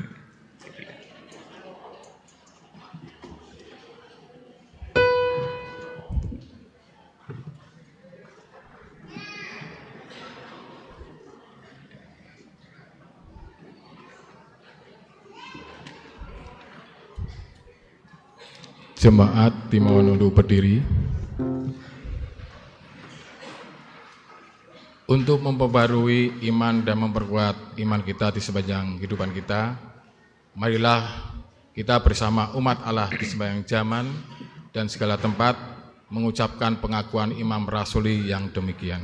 Jemaat dimohon untuk berdiri. Untuk memperbarui iman dan memperkuat iman kita di sepanjang kehidupan kita, marilah kita bersama umat Allah di sepanjang zaman dan segala tempat mengucapkan pengakuan imam rasuli yang demikian.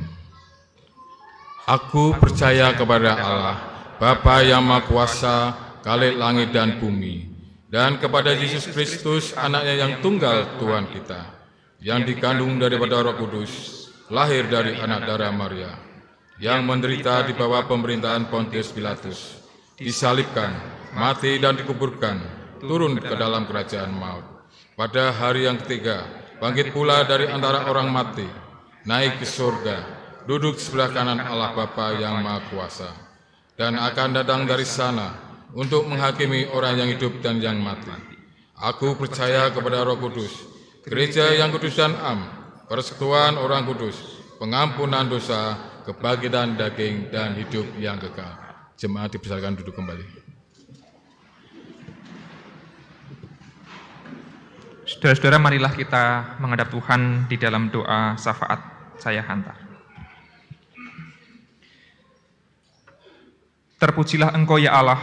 Aku percaya kepada Allah, Bapa yang Maha Kuasa, Khalik langit dan bumi, dan kepada Yesus Kristus, anaknya yang tunggal Tuhan kita, yang dikandung daripada Roh Kudus, lahir dari anak darah Maria, yang menderita di bawah pemerintahan Pontius Pilatus, disalibkan, mati dan dikuburkan, turun ke dalam kerajaan maut. Pada hari yang ketiga, bangkit pula dari antara orang mati, naik ke surga, duduk sebelah kanan Allah Bapa yang Maha Kuasa, dan akan datang dari sana untuk menghakimi orang yang hidup dan yang mati. Aku percaya kepada Roh Kudus, gereja yang kudus dan am, persekutuan orang kudus, pengampunan dosa, kebangkitan daging dan hidup yang kekal. Jemaat dipersilakan duduk kembali. Saudara-saudara, marilah kita menghadap Tuhan di dalam doa syafaat saya hantar. Terpujilah Engkau ya Allah,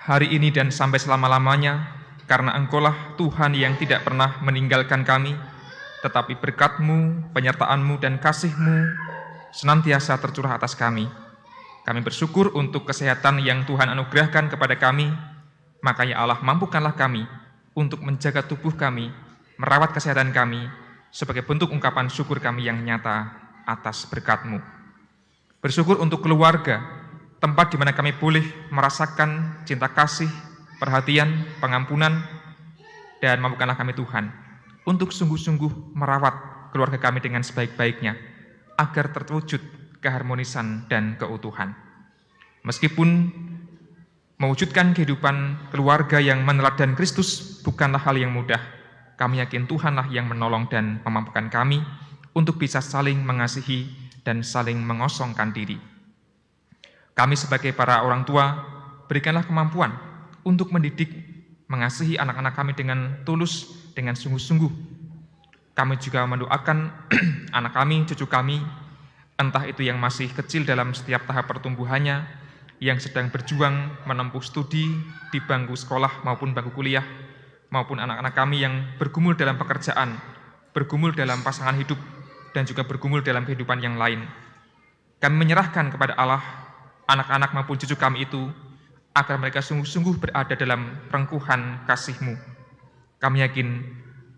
hari ini dan sampai selama-lamanya, karena Engkaulah Tuhan yang tidak pernah meninggalkan kami, tetapi berkat-Mu, penyertaan-Mu, dan kasih-Mu senantiasa tercurah atas kami. Kami bersyukur untuk kesehatan yang Tuhan anugerahkan kepada kami, maka ya Allah, mampukanlah kami untuk menjaga tubuh kami, merawat kesehatan kami, sebagai bentuk ungkapan syukur kami yang nyata atas berkat-Mu. Bersyukur untuk keluarga, tempat di mana kami boleh merasakan cinta kasih, perhatian, pengampunan, dan mampukanlah kami Tuhan untuk sungguh-sungguh merawat keluarga kami dengan sebaik-baiknya, agar terwujud keharmonisan dan keutuhan. Meskipun mewujudkan kehidupan keluarga yang meneladani Kristus bukanlah hal yang mudah, kami yakin Tuhanlah yang menolong dan memampukan kami untuk bisa saling mengasihi dan saling mengosongkan diri. Kami sebagai para orang tua, berikanlah kemampuan untuk mendidik, mengasihi anak-anak kami dengan tulus, dengan sungguh-sungguh. Kami juga mendoakan anak kami, cucu kami, entah itu yang masih kecil dalam setiap tahap pertumbuhannya, yang sedang berjuang menempuh studi di bangku sekolah maupun bangku kuliah, maupun anak-anak kami yang bergumul dalam pekerjaan, bergumul dalam pasangan hidup, dan juga bergumul dalam kehidupan yang lain. Kami menyerahkan kepada Allah, anak-anak maupun cucu kami itu, agar mereka sungguh-sungguh berada dalam rengkuhan kasih-Mu. Kami yakin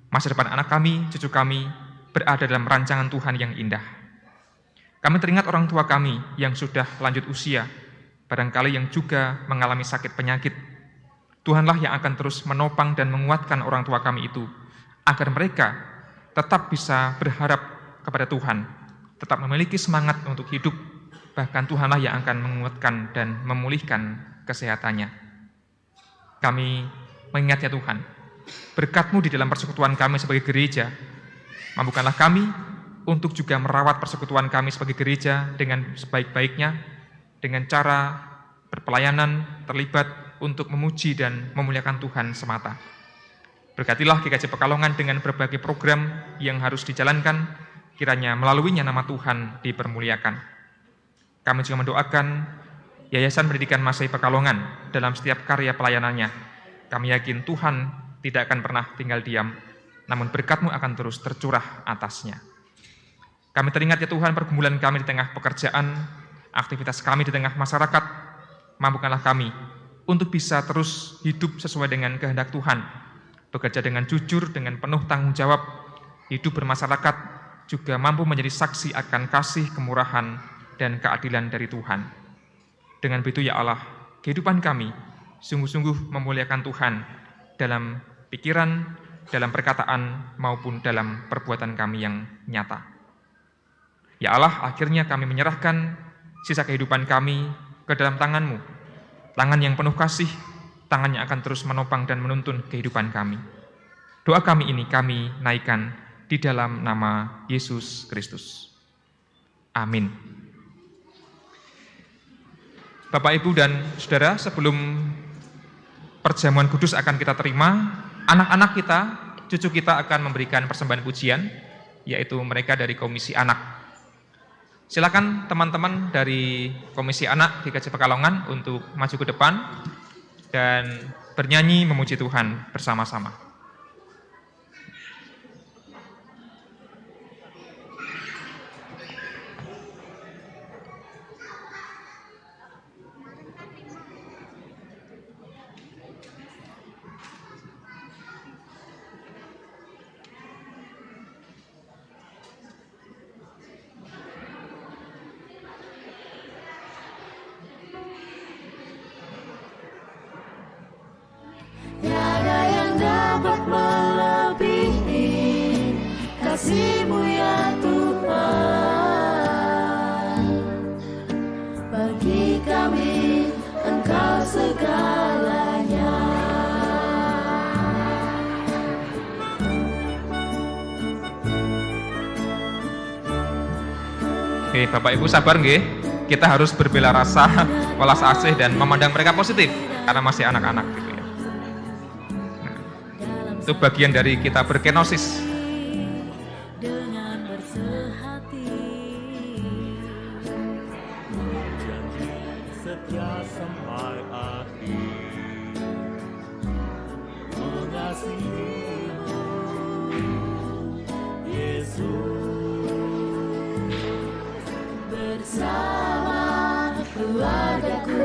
masa depan anak kami, cucu kami, berada dalam rancangan Tuhan yang indah. Kami teringat orang tua kami yang sudah lanjut usia, barangkali yang juga mengalami sakit penyakit. Tuhanlah yang akan terus menopang dan menguatkan orang tua kami itu, agar mereka tetap bisa berharap kepada Tuhan, tetap memiliki semangat untuk hidup, bahkan Tuhanlah yang akan menguatkan dan memulihkan kesehatannya. Kami mengingatnya Tuhan, berkat-Mu di dalam persekutuan kami sebagai gereja, mampukanlah kami untuk juga merawat persekutuan kami sebagai gereja dengan sebaik-baiknya, dengan cara berpelayanan, terlibat untuk memuji dan memuliakan Tuhan semata. Berkatilah GKJ Pekalongan dengan berbagai program yang harus dijalankan, kiranya melaluinya nama Tuhan dipermuliakan. Kami juga mendoakan Yayasan Pendidikan Masai Pekalongan dalam setiap karya pelayanannya. Kami yakin Tuhan tidak akan pernah tinggal diam, namun berkat-Mu akan terus tercurah atasnya. Kami teringat ya Tuhan pergumulan kami di tengah pekerjaan, aktivitas kami di tengah masyarakat, mampukanlah kami untuk bisa terus hidup sesuai dengan kehendak Tuhan, bekerja dengan jujur, dengan penuh tanggung jawab, hidup bermasyarakat, juga mampu menjadi saksi akan kasih, kemurahan, dan keadilan dari Tuhan. Dengan begitu ya Allah, kehidupan kami sungguh-sungguh memuliakan Tuhan dalam pikiran, dalam perkataan, maupun dalam perbuatan kami yang nyata. Ya Allah, akhirnya kami menyerahkan sisa kehidupan kami ke dalam tangan-Mu, tangan yang penuh kasih, tangan yang akan terus menopang dan menuntun kehidupan kami. Doa kami ini kami naikkan di dalam nama Yesus Kristus. Amin. Bapak, Ibu, dan Saudara, sebelum perjamuan kudus akan kita terima, anak-anak kita cucu kita akan memberikan persembahan pujian, yaitu mereka dari Komisi Anak. Silakan teman-teman dari Komisi Anak di GKJ Pekalongan untuk maju ke depan dan bernyanyi memuji Tuhan bersama-sama. Tiada yang dapat melebihi kasih-Mu ya Tuhan. Bagi kami Engkau segalanya. Oke, Bapak Ibu sabar nggih. Kita harus berbela rasa, welas asih dan memandang mereka positif karena masih anak-anak gitu ya. Itu bagian dari kita berkenosis. Dengan bersehati setia sampai akhir, mengasihimu Yesus, bersama keluargaku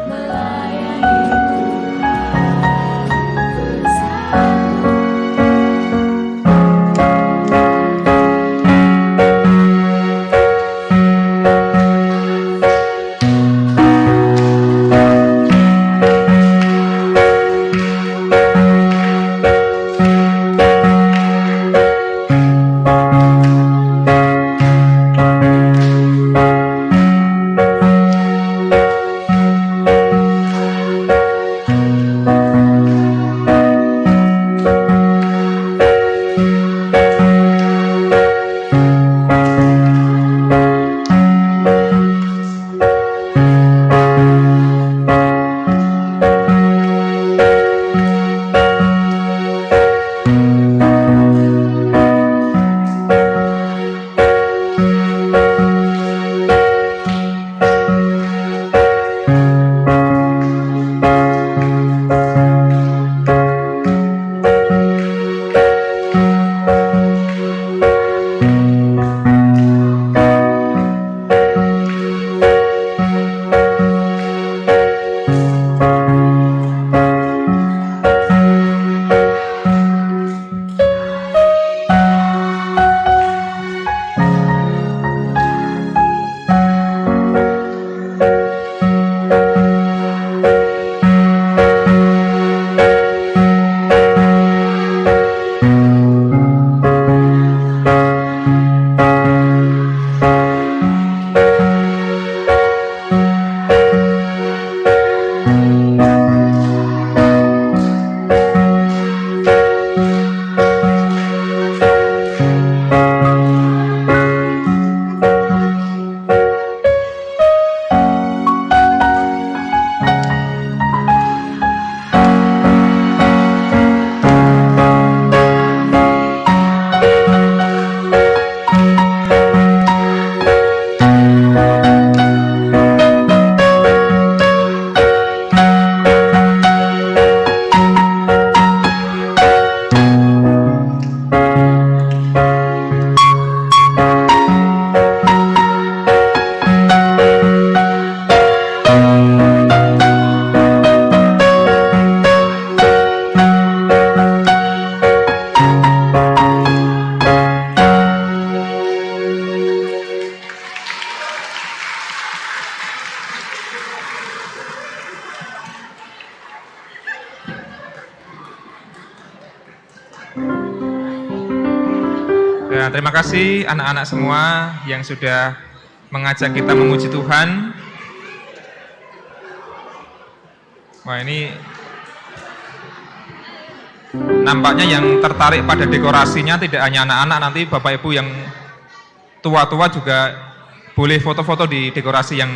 melayani Tuhan bersatu. Ya, terima kasih anak-anak semua yang sudah mengajak kita memuji Tuhan. Wah, ini nampaknya yang tertarik pada dekorasinya tidak hanya anak-anak, nanti Bapak Ibu yang tua-tua juga boleh foto-foto di dekorasi yang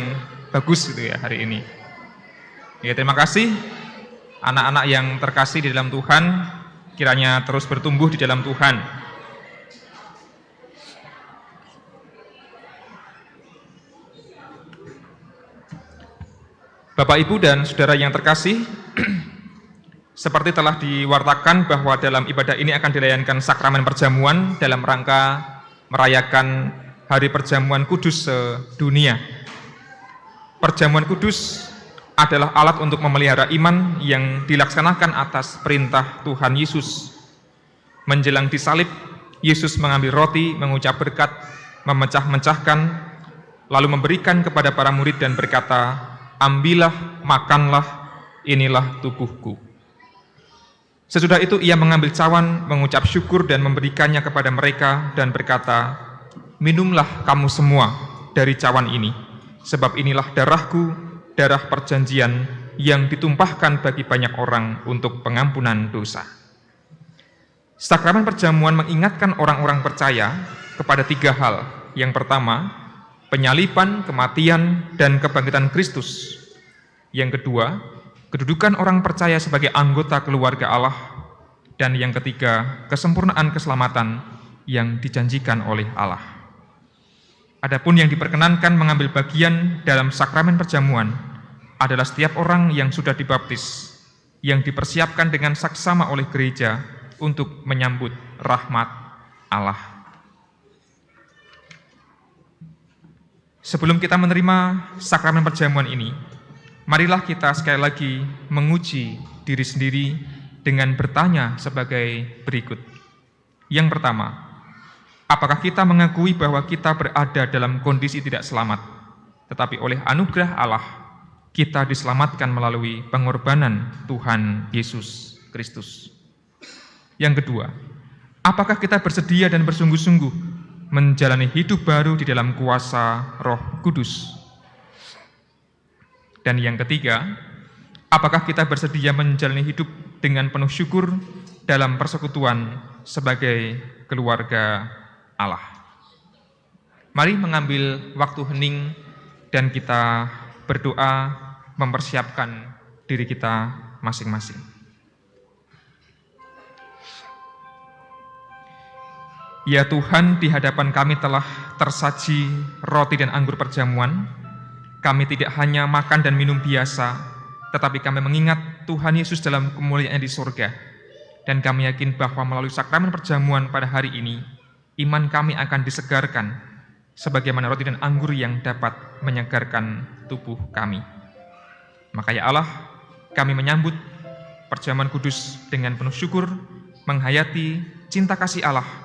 bagus gitu ya hari ini. Ya, terima kasih anak-anak yang terkasih di dalam Tuhan. kiranya terus bertumbuh di dalam Tuhan. Bapak, Ibu, dan saudara yang terkasih, seperti telah diwartakan bahwa dalam ibadah ini akan dilayankan sakramen perjamuan dalam rangka merayakan Hari Perjamuan Kudus sedunia. Perjamuan kudus adalah alat untuk memelihara iman yang dilaksanakan atas perintah Tuhan Yesus. Menjelang disalib, Yesus mengambil roti, mengucap berkat, memecah-mecahkan, lalu memberikan kepada para murid dan berkata, "Ambillah, makanlah, inilah tubuhku." Sesudah itu ia mengambil cawan, mengucap syukur dan memberikannya kepada mereka dan berkata, "Minumlah kamu semua dari cawan ini, sebab inilah darahku, darah perjanjian yang ditumpahkan bagi banyak orang untuk pengampunan dosa." Sakramen perjamuan mengingatkan orang-orang percaya kepada 3 hal. Yang pertama, penyaliban, kematian, dan kebangkitan Kristus. Yang kedua, kedudukan orang percaya sebagai anggota keluarga Allah. Dan yang ketiga, kesempurnaan keselamatan yang dijanjikan oleh Allah. Adapun yang diperkenankan mengambil bagian dalam sakramen perjamuan adalah setiap orang yang sudah dibaptis, yang dipersiapkan dengan saksama oleh gereja untuk menyambut rahmat Allah. Sebelum kita menerima sakramen perjamuan ini, marilah kita sekali lagi menguji diri sendiri dengan bertanya sebagai berikut. Yang pertama, apakah kita mengakui bahwa kita berada dalam kondisi tidak selamat, tetapi oleh anugerah Allah, kita diselamatkan melalui pengorbanan Tuhan Yesus Kristus? Yang kedua, apakah kita bersedia dan bersungguh-sungguh menjalani hidup baru di dalam kuasa Roh Kudus? Dan yang ketiga, apakah kita bersedia menjalani hidup dengan penuh syukur dalam persekutuan sebagai keluarga Allah? Mari mengambil waktu hening dan kita berdoa mempersiapkan diri kita masing-masing. Ya Tuhan, di hadapan kami telah tersaji roti dan anggur perjamuan. Kami tidak hanya makan dan minum biasa, tetapi kami mengingat Tuhan Yesus dalam kemuliaannya di surga. Dan kami yakin bahwa melalui sakramen perjamuan pada hari ini, iman kami akan disegarkan, sebagaimana roti dan anggur yang dapat menyegarkan tubuh kami. Maka ya Allah, kami menyambut perjamuan kudus dengan penuh syukur, menghayati cinta kasih Allah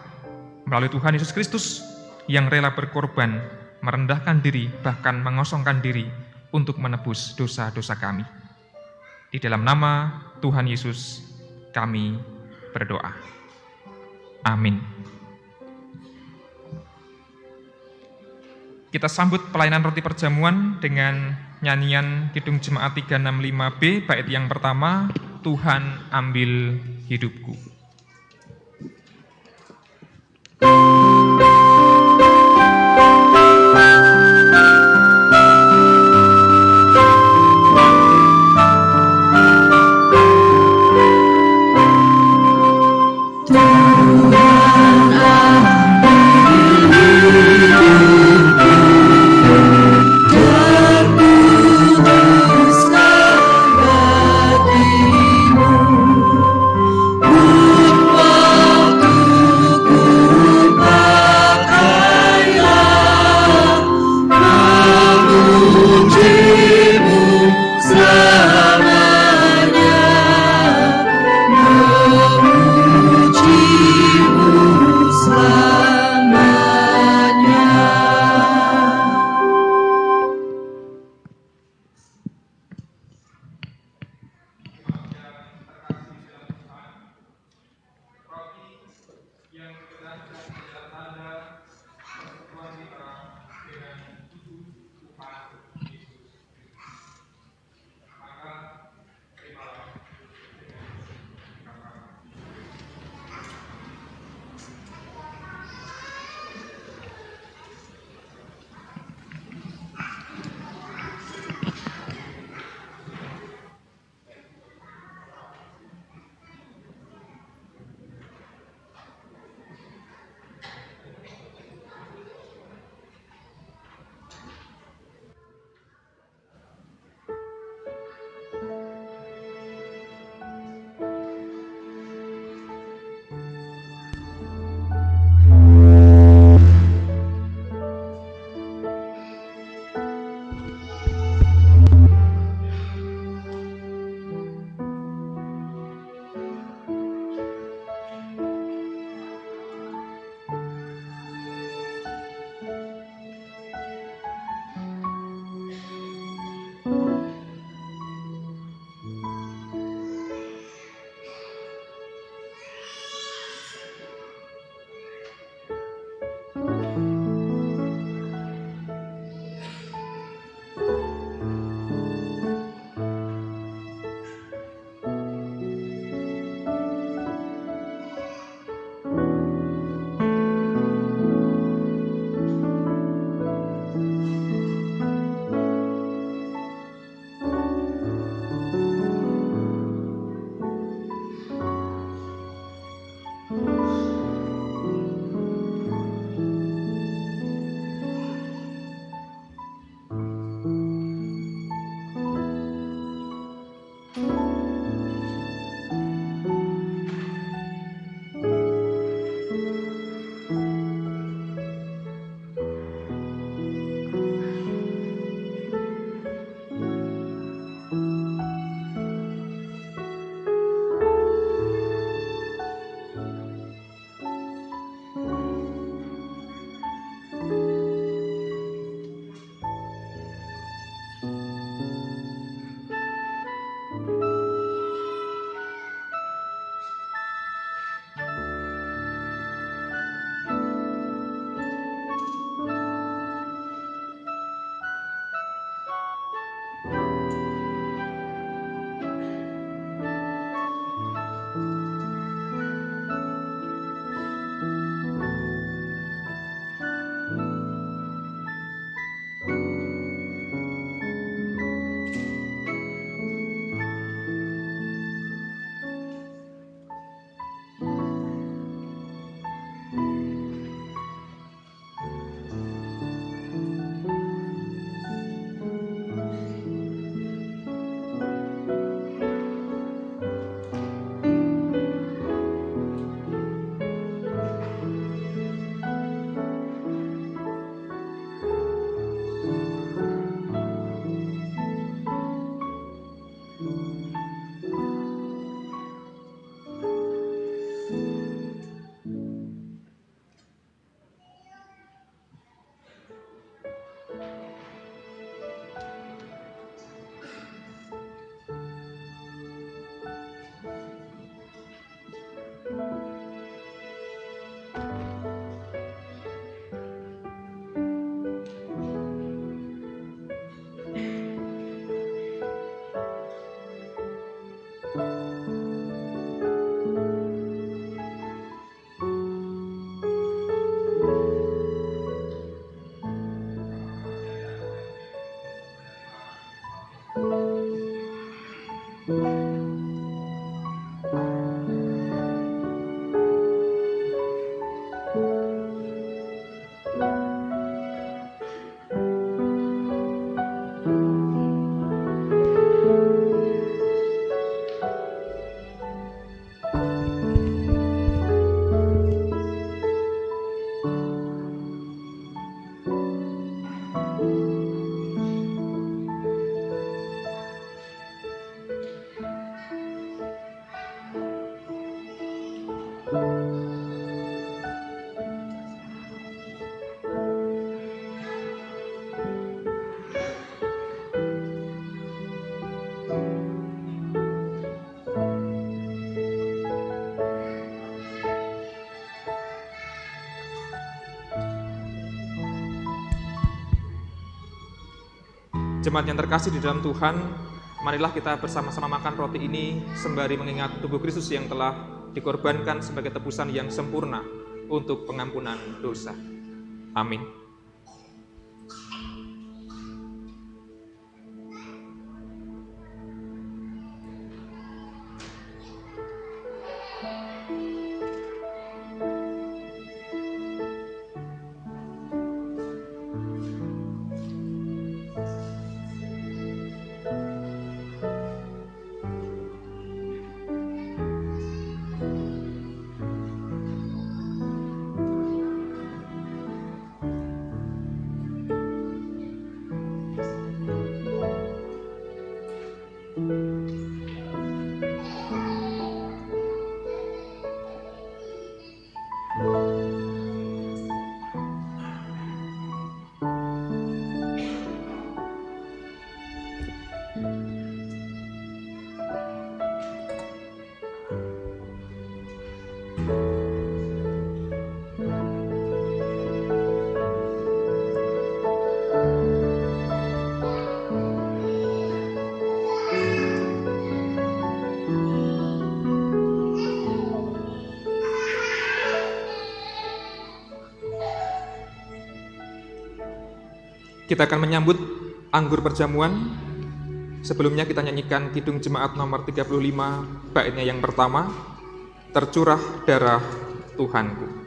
melalui Tuhan Yesus Kristus yang rela berkorban, merendahkan diri, bahkan mengosongkan diri untuk menebus dosa-dosa kami. Di dalam nama Tuhan Yesus kami berdoa. Amin. Kita sambut pelayanan roti perjamuan dengan nyanyian Kidung Jemaat 365B, bait yang pertama, Tuhan ambil hidupku. Ku Jemaat yang terkasih di dalam Tuhan, marilah kita bersama-sama makan roti ini sembari mengingat tubuh Kristus yang telah dikorbankan sebagai tebusan yang sempurna untuk pengampunan dosa. Amin. Kita akan menyambut anggur perjamuan. Sebelumnya kita nyanyikan Kidung Jemaat nomor 35, baitnya yang pertama, Tercurah Darah Tuhanku.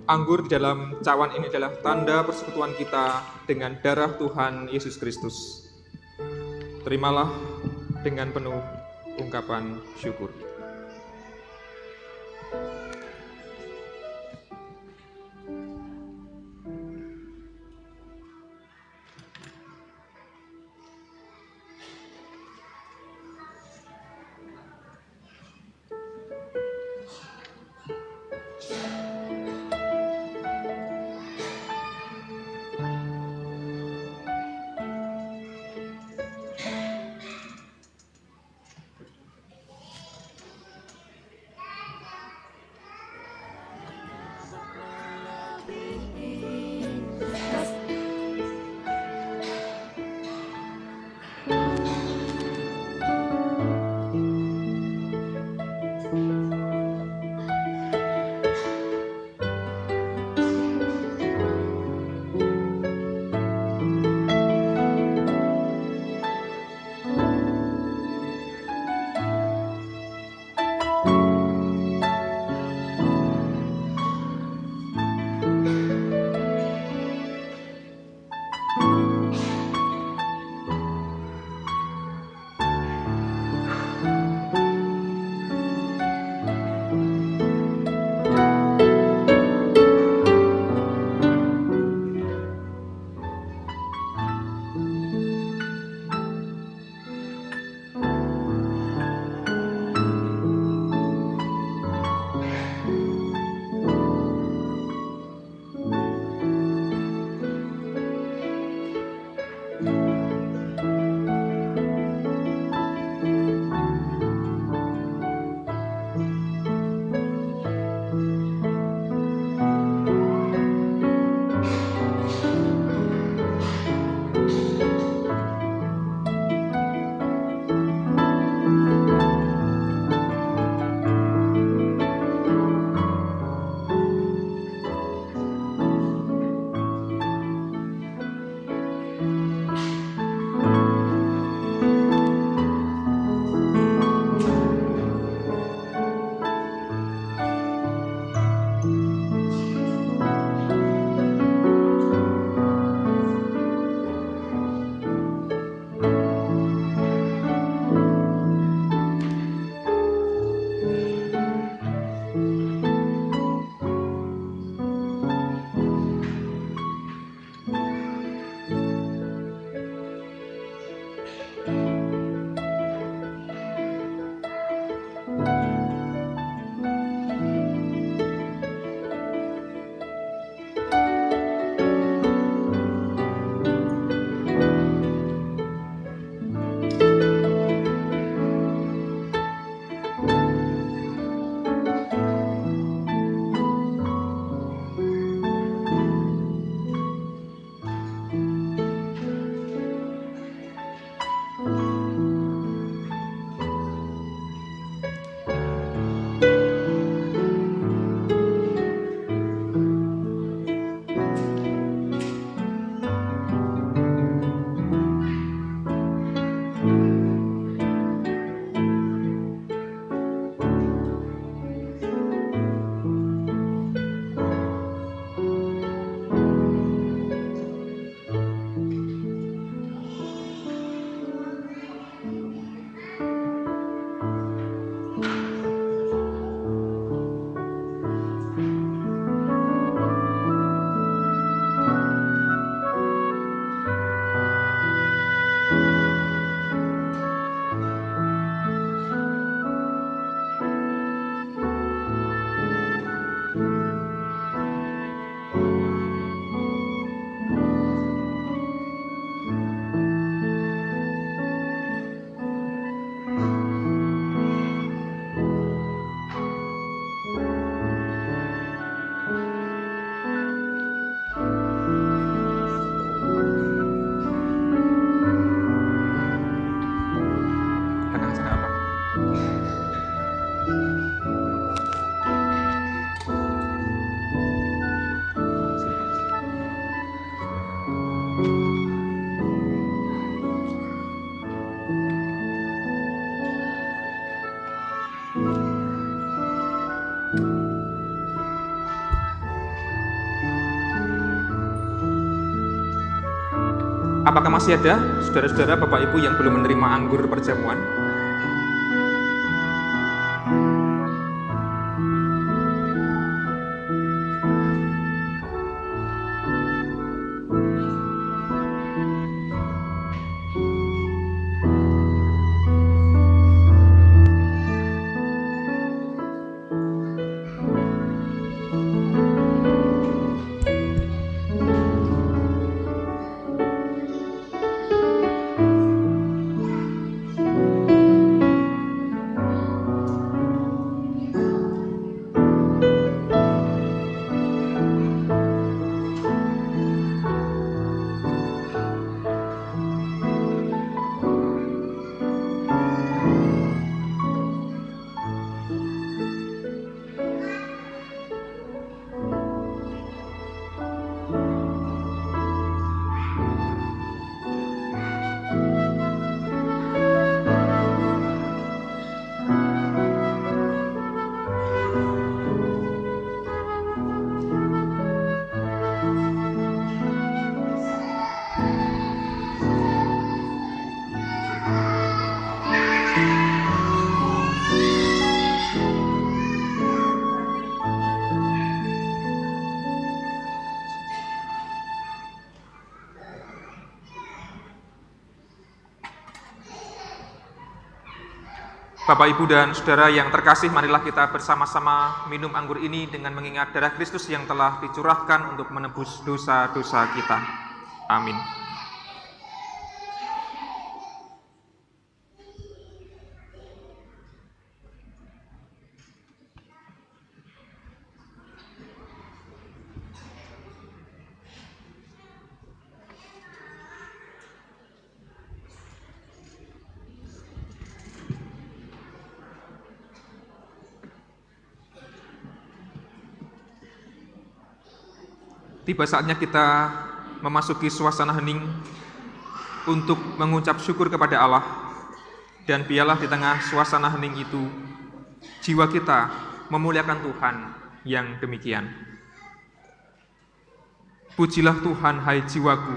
Anggur di dalam cawan ini adalah tanda persekutuan kita dengan darah Tuhan Yesus Kristus. Terimalah dengan penuh ungkapan syukur. Apakah masih ada saudara-saudara, Bapak Ibu yang belum menerima anggur perjamuan? Bapak, Ibu, dan Saudara yang terkasih, marilah kita bersama-sama minum anggur ini dengan mengingat darah Kristus yang telah dicurahkan untuk menebus dosa-dosa kita. Amin. Tiba saatnya kita memasuki suasana hening untuk mengucap syukur kepada Allah, dan biarlah di tengah suasana hening itu jiwa kita memuliakan Tuhan yang demikian. Pujilah Tuhan, hai jiwaku,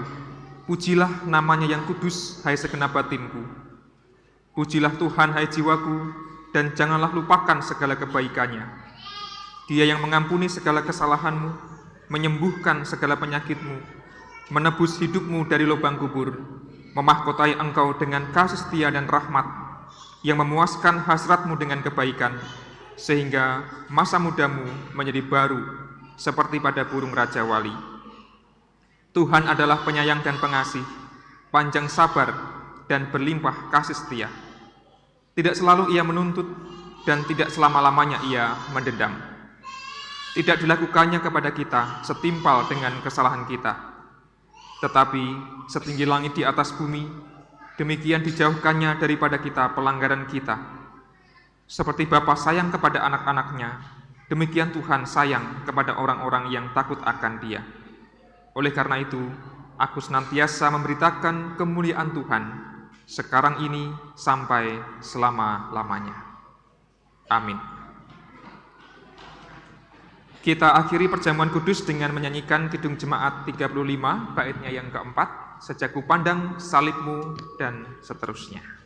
pujilah namanya yang kudus, hai segenap batinku. Pujilah Tuhan, hai jiwaku, dan janganlah lupakan segala kebaikannya. Dia yang mengampuni segala kesalahanmu, menyembuhkan segala penyakitmu, menebus hidupmu dari lubang kubur, memahkotai engkau dengan kasih setia dan rahmat, yang memuaskan hasratmu dengan kebaikan, sehingga masa mudamu menjadi baru, seperti pada burung Raja Wali. Tuhan adalah penyayang dan pengasih, panjang sabar, dan berlimpah kasih setia. Tidak selalu ia menuntut, dan tidak selama-lamanya ia mendendam. Tidak dilakukannya kepada kita setimpal dengan kesalahan kita, tetapi setinggi langit di atas bumi, demikian dijauhkannya daripada kita pelanggaran kita. Seperti Bapa sayang kepada anak-anaknya, demikian Tuhan sayang kepada orang-orang yang takut akan Dia. Oleh karena itu, aku senantiasa memberitakan kemuliaan Tuhan, sekarang ini sampai selama-lamanya. Amin. Kita akhiri perjamuan kudus dengan menyanyikan Kidung Jemaat 35, baitnya yang keempat, Sejak ku pandang salibmu, dan seterusnya.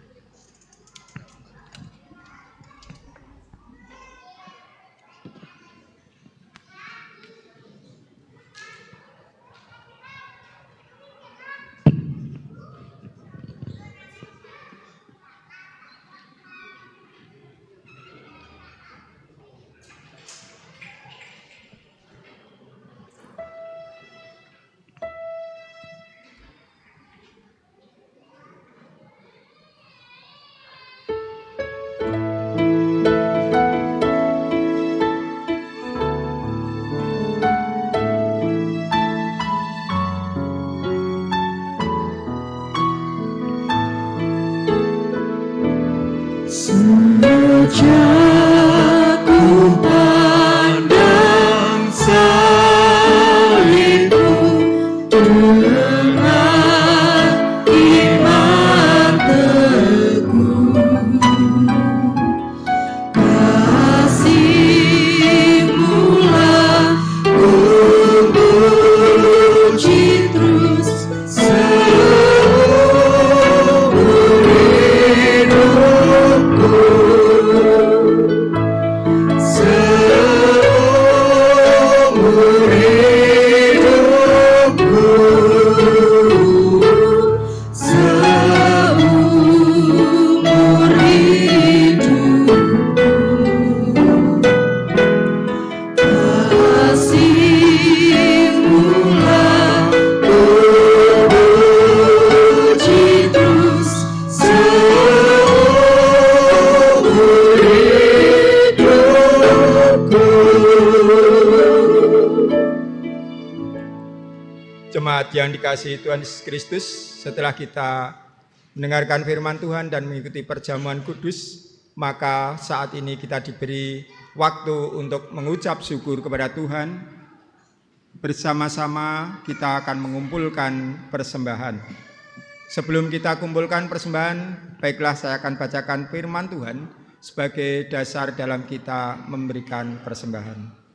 Jemaat yang dikasihi Tuhan Yesus Kristus, setelah kita mendengarkan firman Tuhan dan mengikuti perjamuan kudus, maka saat ini kita diberi waktu untuk mengucap syukur kepada Tuhan. Bersama-sama kita akan mengumpulkan persembahan. Sebelum kita kumpulkan persembahan, baiklah saya akan bacakan firman Tuhan sebagai dasar dalam kita memberikan persembahan.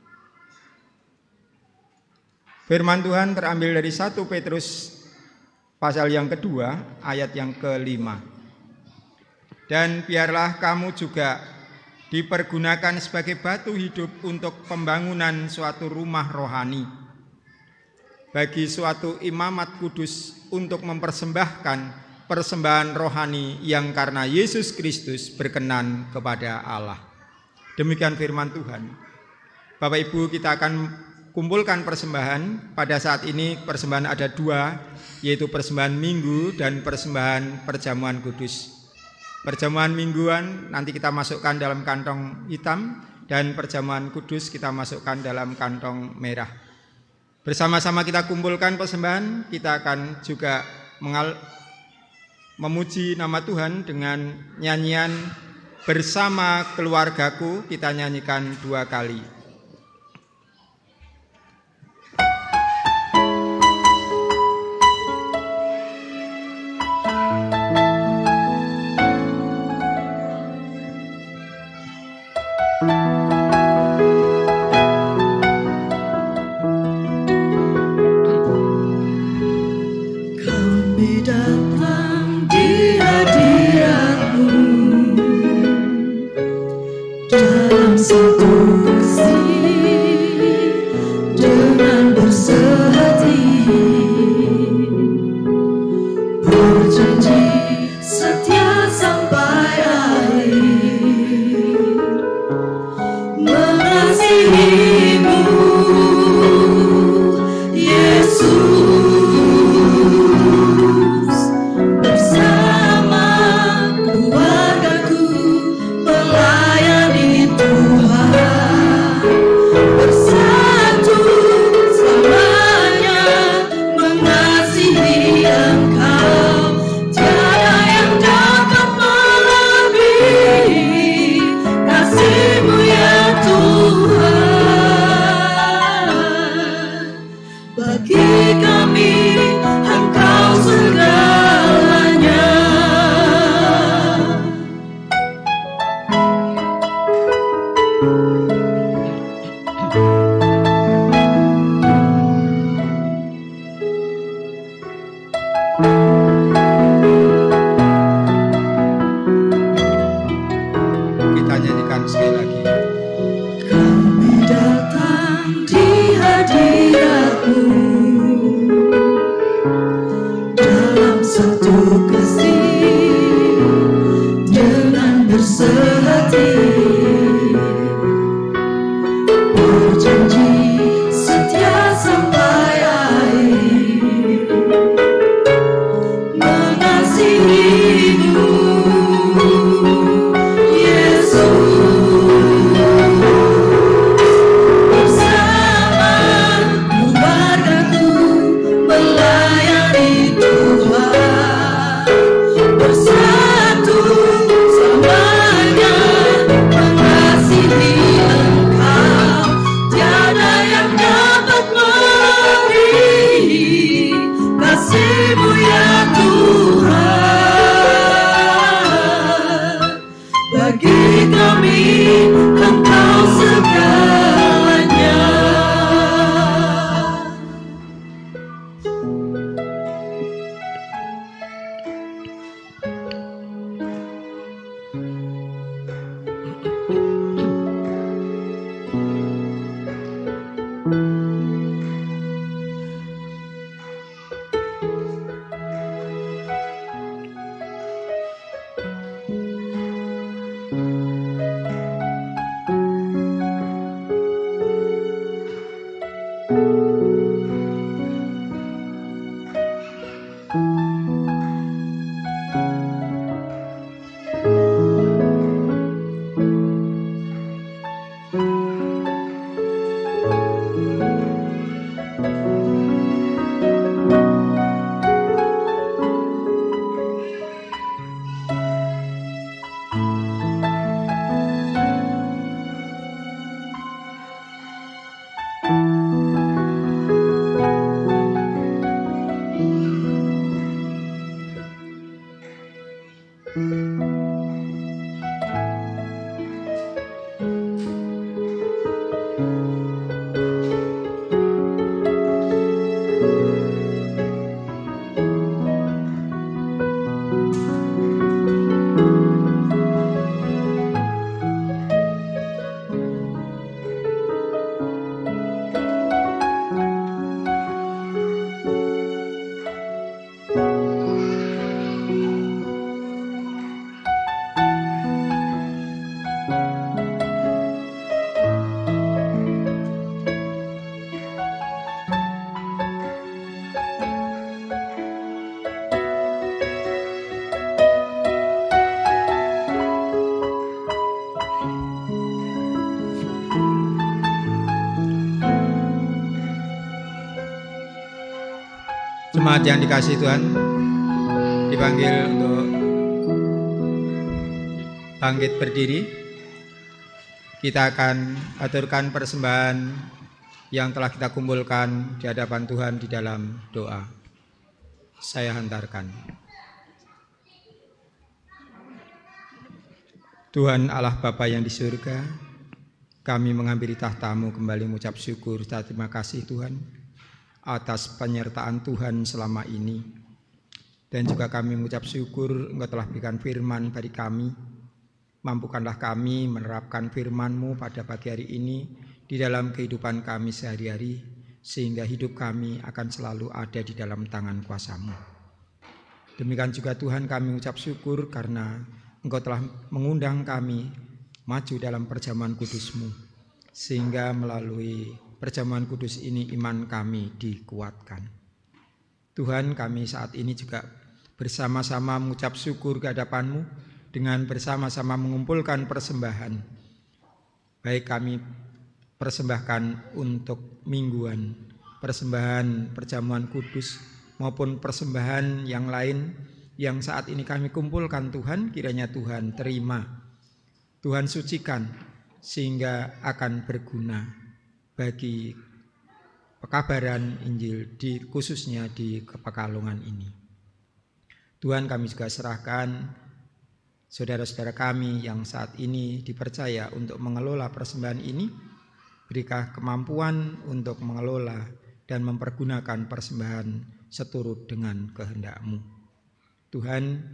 Firman Tuhan terambil dari 1 Petrus pasal yang kedua, ayat yang kelima. Dan biarlah kamu juga dipergunakan sebagai batu hidup untuk pembangunan suatu rumah rohani, bagi suatu imamat kudus untuk mempersembahkan persembahan rohani yang karena Yesus Kristus berkenan kepada Allah. Demikian firman Tuhan. Bapak Ibu, kita akan kumpulkan persembahan. Pada saat ini persembahan ada 2, yaitu persembahan minggu dan persembahan perjamuan kudus. Perjamuan mingguan nanti kita masukkan dalam kantong hitam, dan perjamuan kudus kita masukkan dalam kantong merah. Bersama-sama kita kumpulkan persembahan, kita akan juga memuji nama Tuhan dengan nyanyian Bersama Keluargaku. Kita nyanyikan 2 kali. Kami datang di hadirat-Mu dalam satu Jemaat yang dikasihi Tuhan, dipanggil untuk bangkit berdiri. Kita akan aturkan persembahan yang telah kita kumpulkan di hadapan Tuhan di dalam doa. Saya hantarkan. Tuhan Allah Bapa yang di surga, kami menghampiri tahta-Mu kembali mengucap syukur dan terima kasih Tuhan atas penyertaan Tuhan selama ini. Dan juga kami mengucap syukur Engkau telah berikan firman bagi kami. Mampukanlah kami menerapkan firman-Mu pada pagi hari ini di dalam kehidupan kami sehari-hari, sehingga hidup kami akan selalu ada di dalam tangan kuasa-Mu. Demikian juga Tuhan kami mengucap syukur karena Engkau telah mengundang kami maju dalam perjamuan kudus-Mu, sehingga melalui perjamuan kudus ini iman kami dikuatkan. Tuhan, kami saat ini juga bersama-sama mengucap syukur ke hadapan-Mu dengan bersama-sama mengumpulkan persembahan. Baik kami persembahkan untuk mingguan, persembahan perjamuan kudus maupun persembahan yang lain yang saat ini kami kumpulkan Tuhan, kiranya Tuhan terima, Tuhan sucikan sehingga akan berguna bagi pekabaran Injil khususnya di Pekalongan ini. Tuhan, kami juga serahkan saudara-saudara kami yang saat ini dipercaya untuk mengelola persembahan ini. Berikan kemampuan untuk mengelola dan mempergunakan persembahan seturut dengan kehendak-Mu. Tuhan,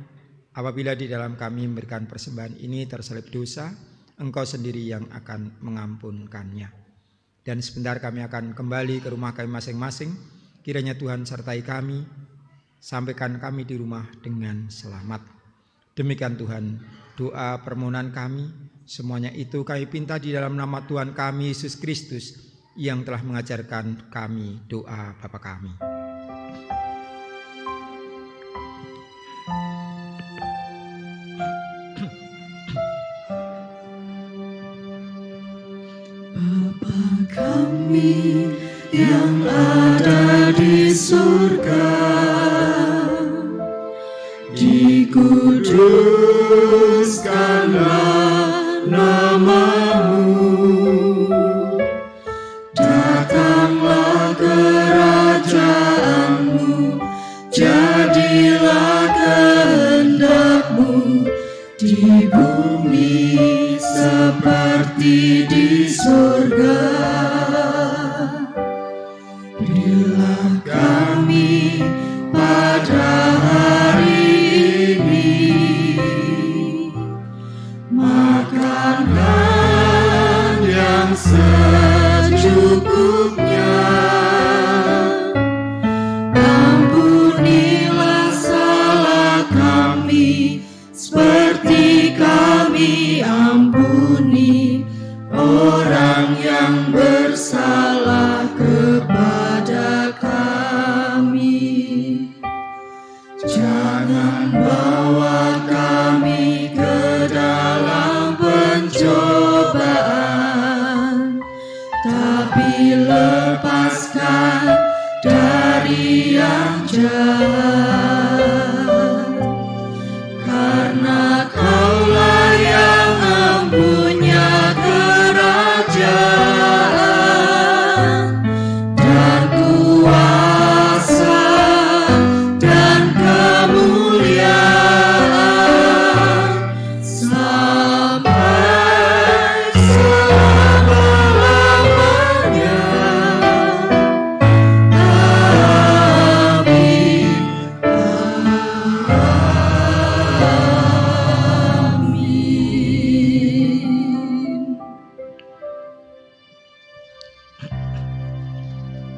apabila di dalam kami memberikan persembahan ini terselip dosa, Engkau sendiri yang akan mengampunkannya. Dan sebentar kami akan kembali ke rumah kami masing-masing. Kiranya Tuhan sertai kami, sampaikan kami di rumah dengan selamat. Demikian Tuhan, doa permohonan kami, semuanya itu kami pinta di dalam nama Tuhan kami Yesus Kristus yang telah mengajarkan kami doa Bapa kami. Kami yang ada di surga, dikuduskanlah nama-Mu, datanglah kerajaan-Mu, jadilah kehendak-Mu di bumi seperti di surga. Berilah kami pada hari ini makanan yang secukupnya. Ampunilah salah kami seperti kami ampuni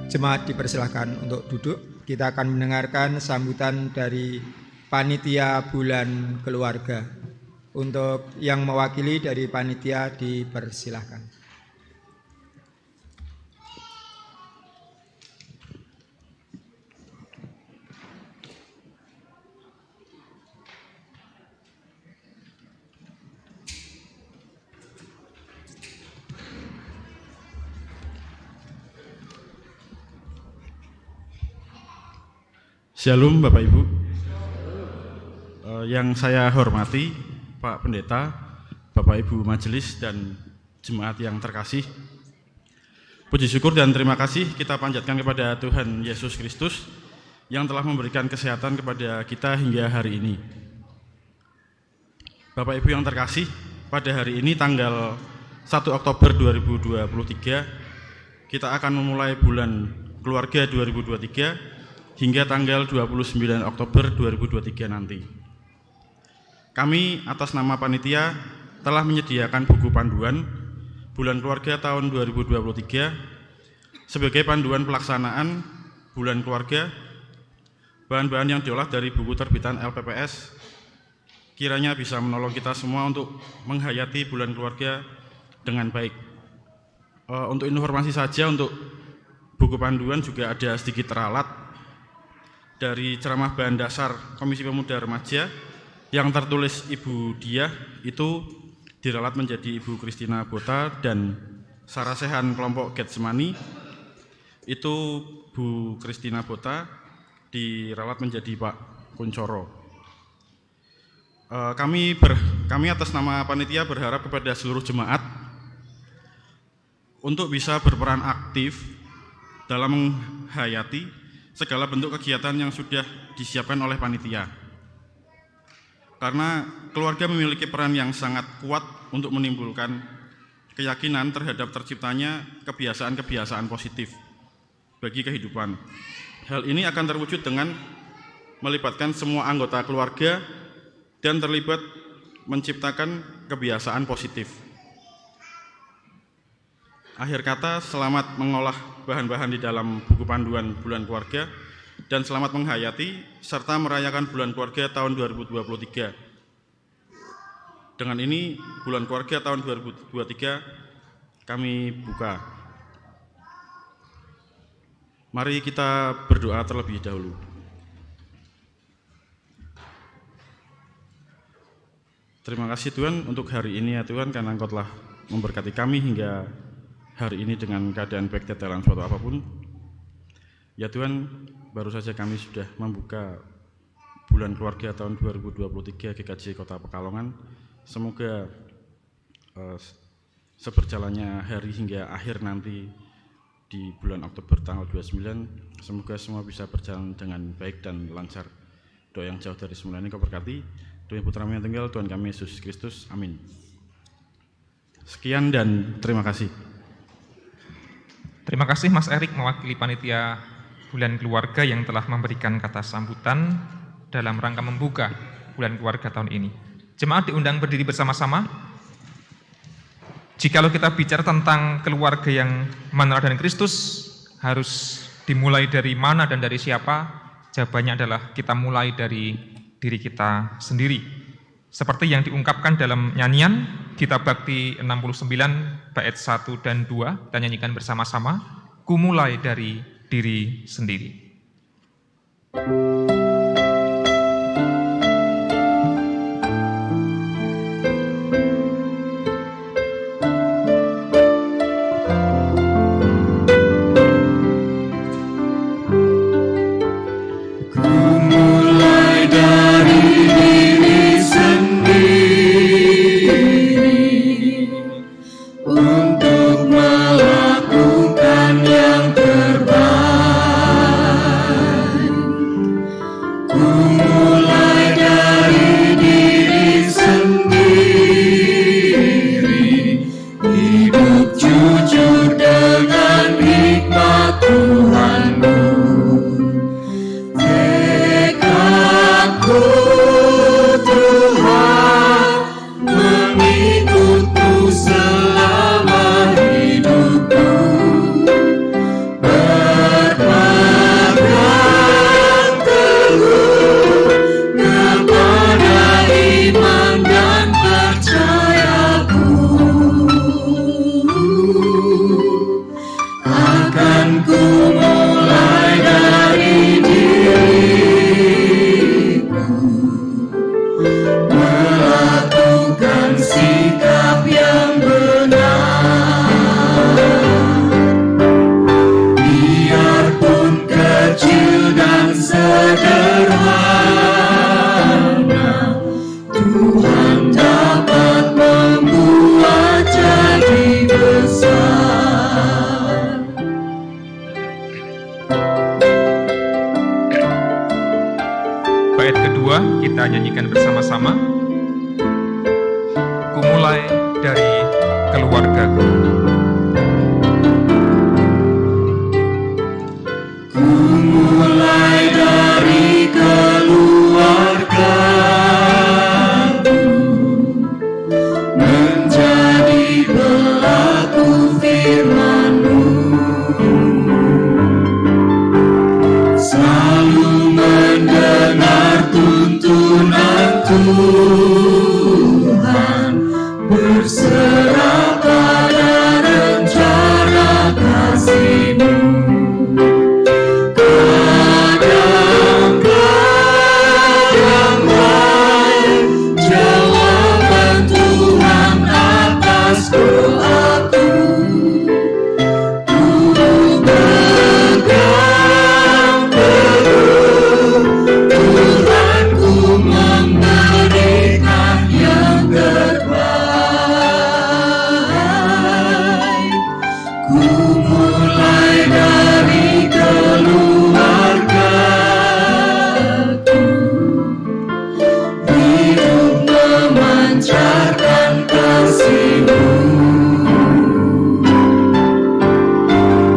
Jemaat dipersilahkan untuk duduk. Kita akan mendengarkan sambutan dari Panitia Bulan Keluarga. Untuk yang mewakili dari panitia dipersilahkan. Shalom Bapak Ibu. Yang saya hormati Pak Pendeta, Bapak Ibu Majelis dan jemaat yang terkasih. Puji syukur dan terima kasih kita panjatkan kepada Tuhan Yesus Kristus yang telah memberikan kesehatan kepada kita hingga hari ini. Bapak Ibu yang terkasih, pada hari ini tanggal 1 Oktober 2023 kita akan memulai bulan keluarga 2023 hingga tanggal 29 Oktober 2023 nanti. Kami atas nama panitia telah menyediakan buku panduan Bulan Keluarga tahun 2023 sebagai panduan pelaksanaan Bulan Keluarga. Bahan-bahan yang diolah dari buku terbitan LPPS kiranya bisa menolong kita semua untuk menghayati Bulan Keluarga dengan baik. Untuk informasi saja, untuk buku panduan juga ada sedikit ralat dari ceramah bahan dasar Komisi Pemuda Remaja yang tertulis Ibu Diah, itu diralat menjadi Ibu Kristina Bota, dan sarasehan kelompok Getsemani itu Bu Kristina Bota diralat menjadi Pak Kuncoro. Kami atas nama panitia berharap kepada seluruh jemaat untuk bisa berperan aktif dalam menghayati segala bentuk kegiatan yang sudah disiapkan oleh panitia. Karena keluarga memiliki peran yang sangat kuat untuk menimbulkan keyakinan terhadap terciptanya kebiasaan-kebiasaan positif bagi kehidupan. Hal ini akan terwujud dengan melibatkan semua anggota keluarga dan terlibat menciptakan kebiasaan positif. Akhir kata, selamat mengolah bahan-bahan di dalam buku panduan Bulan Keluarga dan selamat menghayati serta merayakan Bulan Keluarga tahun 2023. Dengan ini, Bulan Keluarga tahun 2023 kami buka. Mari kita berdoa terlebih dahulu. Terima kasih Tuhan untuk hari ini ya Tuhan, karena Engkau telah memberkati kami hingga hari ini dengan keadaan baik dalam suatu apapun. Ya Tuhan, baru saja kami sudah membuka Bulan Keluarga tahun 2023 GKJ Kota Pekalongan. Semoga seberjalannya hari hingga akhir nanti di bulan Oktober tanggal 29, semoga semua bisa berjalan dengan baik dan lancar. Doa yang jauh dari semula ini Kau berkati. Tuhan Putra yang tunggal, Tuhan kami Yesus Kristus. Amin. Sekian dan terima kasih. Terima kasih Mas Erik mewakili panitia Bulan Keluarga yang telah memberikan kata sambutan dalam rangka membuka Bulan Keluarga tahun ini. Jemaat diundang berdiri bersama-sama. Jikalau kita bicara tentang keluarga yang mengenal dan Kristus, harus dimulai dari mana dan dari siapa? Jawabannya adalah kita mulai dari diri kita sendiri. Seperti yang diungkapkan dalam nyanyian Kitab Bakti 69 bait 1 dan 2, kita nyanyikan bersama-sama, ku mulai dari diri sendiri. kedua kita nyanyikan bersama-sama. Ku mulai dari keluargaku. Ku mulai dari keluargaku, menjadi pelaku firman-Mu, selalu mendengar tuntunan Tuhan, berserah pada rencana kasih-Mu. Kadang-kadang jawaban Tuhan atas doaku, ku pegang teguh, Tuhanku memberikan yang terbaik. Ku mulai dari keluargaku, hidup memancarkan kasih-Mu.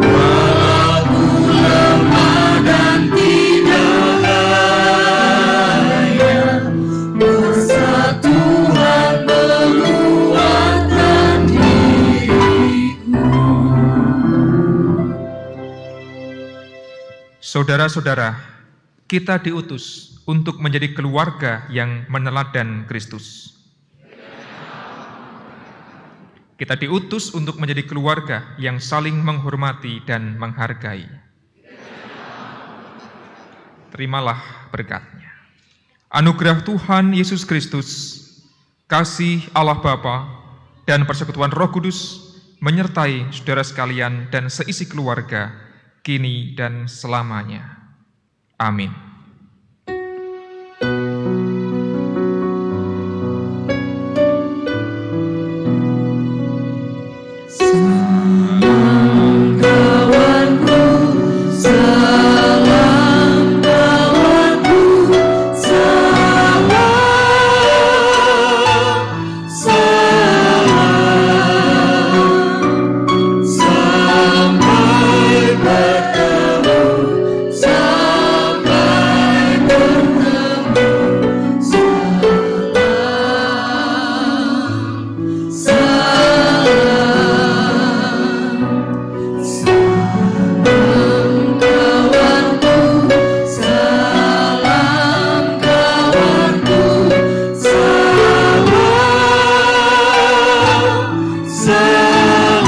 Walau lemah dan tidak layak, kuasa Tuhan menguatkan diriku. Saudara-saudara, kita diutus untuk menjadi keluarga yang meneladan Kristus. Kita diutus untuk menjadi keluarga yang saling menghormati dan menghargai. Terimalah berkat-Nya. Anugerah Tuhan Yesus Kristus, kasih Allah Bapa, dan persekutuan Roh Kudus menyertai saudara sekalian dan seisi keluarga, kini dan selamanya. Amin. Salam kawanku, salam kawanku, salam, salam, sampai bertemu, sampai bertemu, salam, salam kawanku, salam kawanku, salam,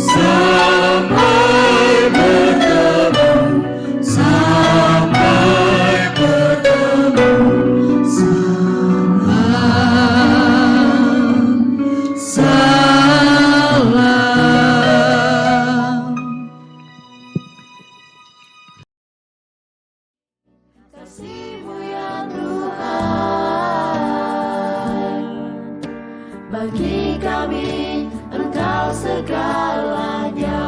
sampai bertemu, sampai bertemu, salam, salam. Kasih-Mu ya Tuhan, bagi kami Engkau segalanya.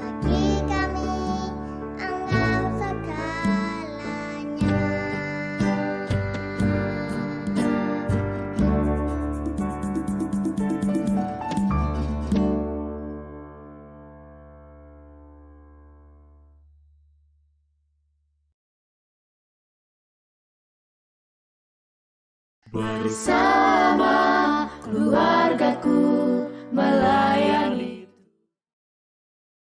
Bagi kami Engkau segalanya. Bersama keluargaku melayani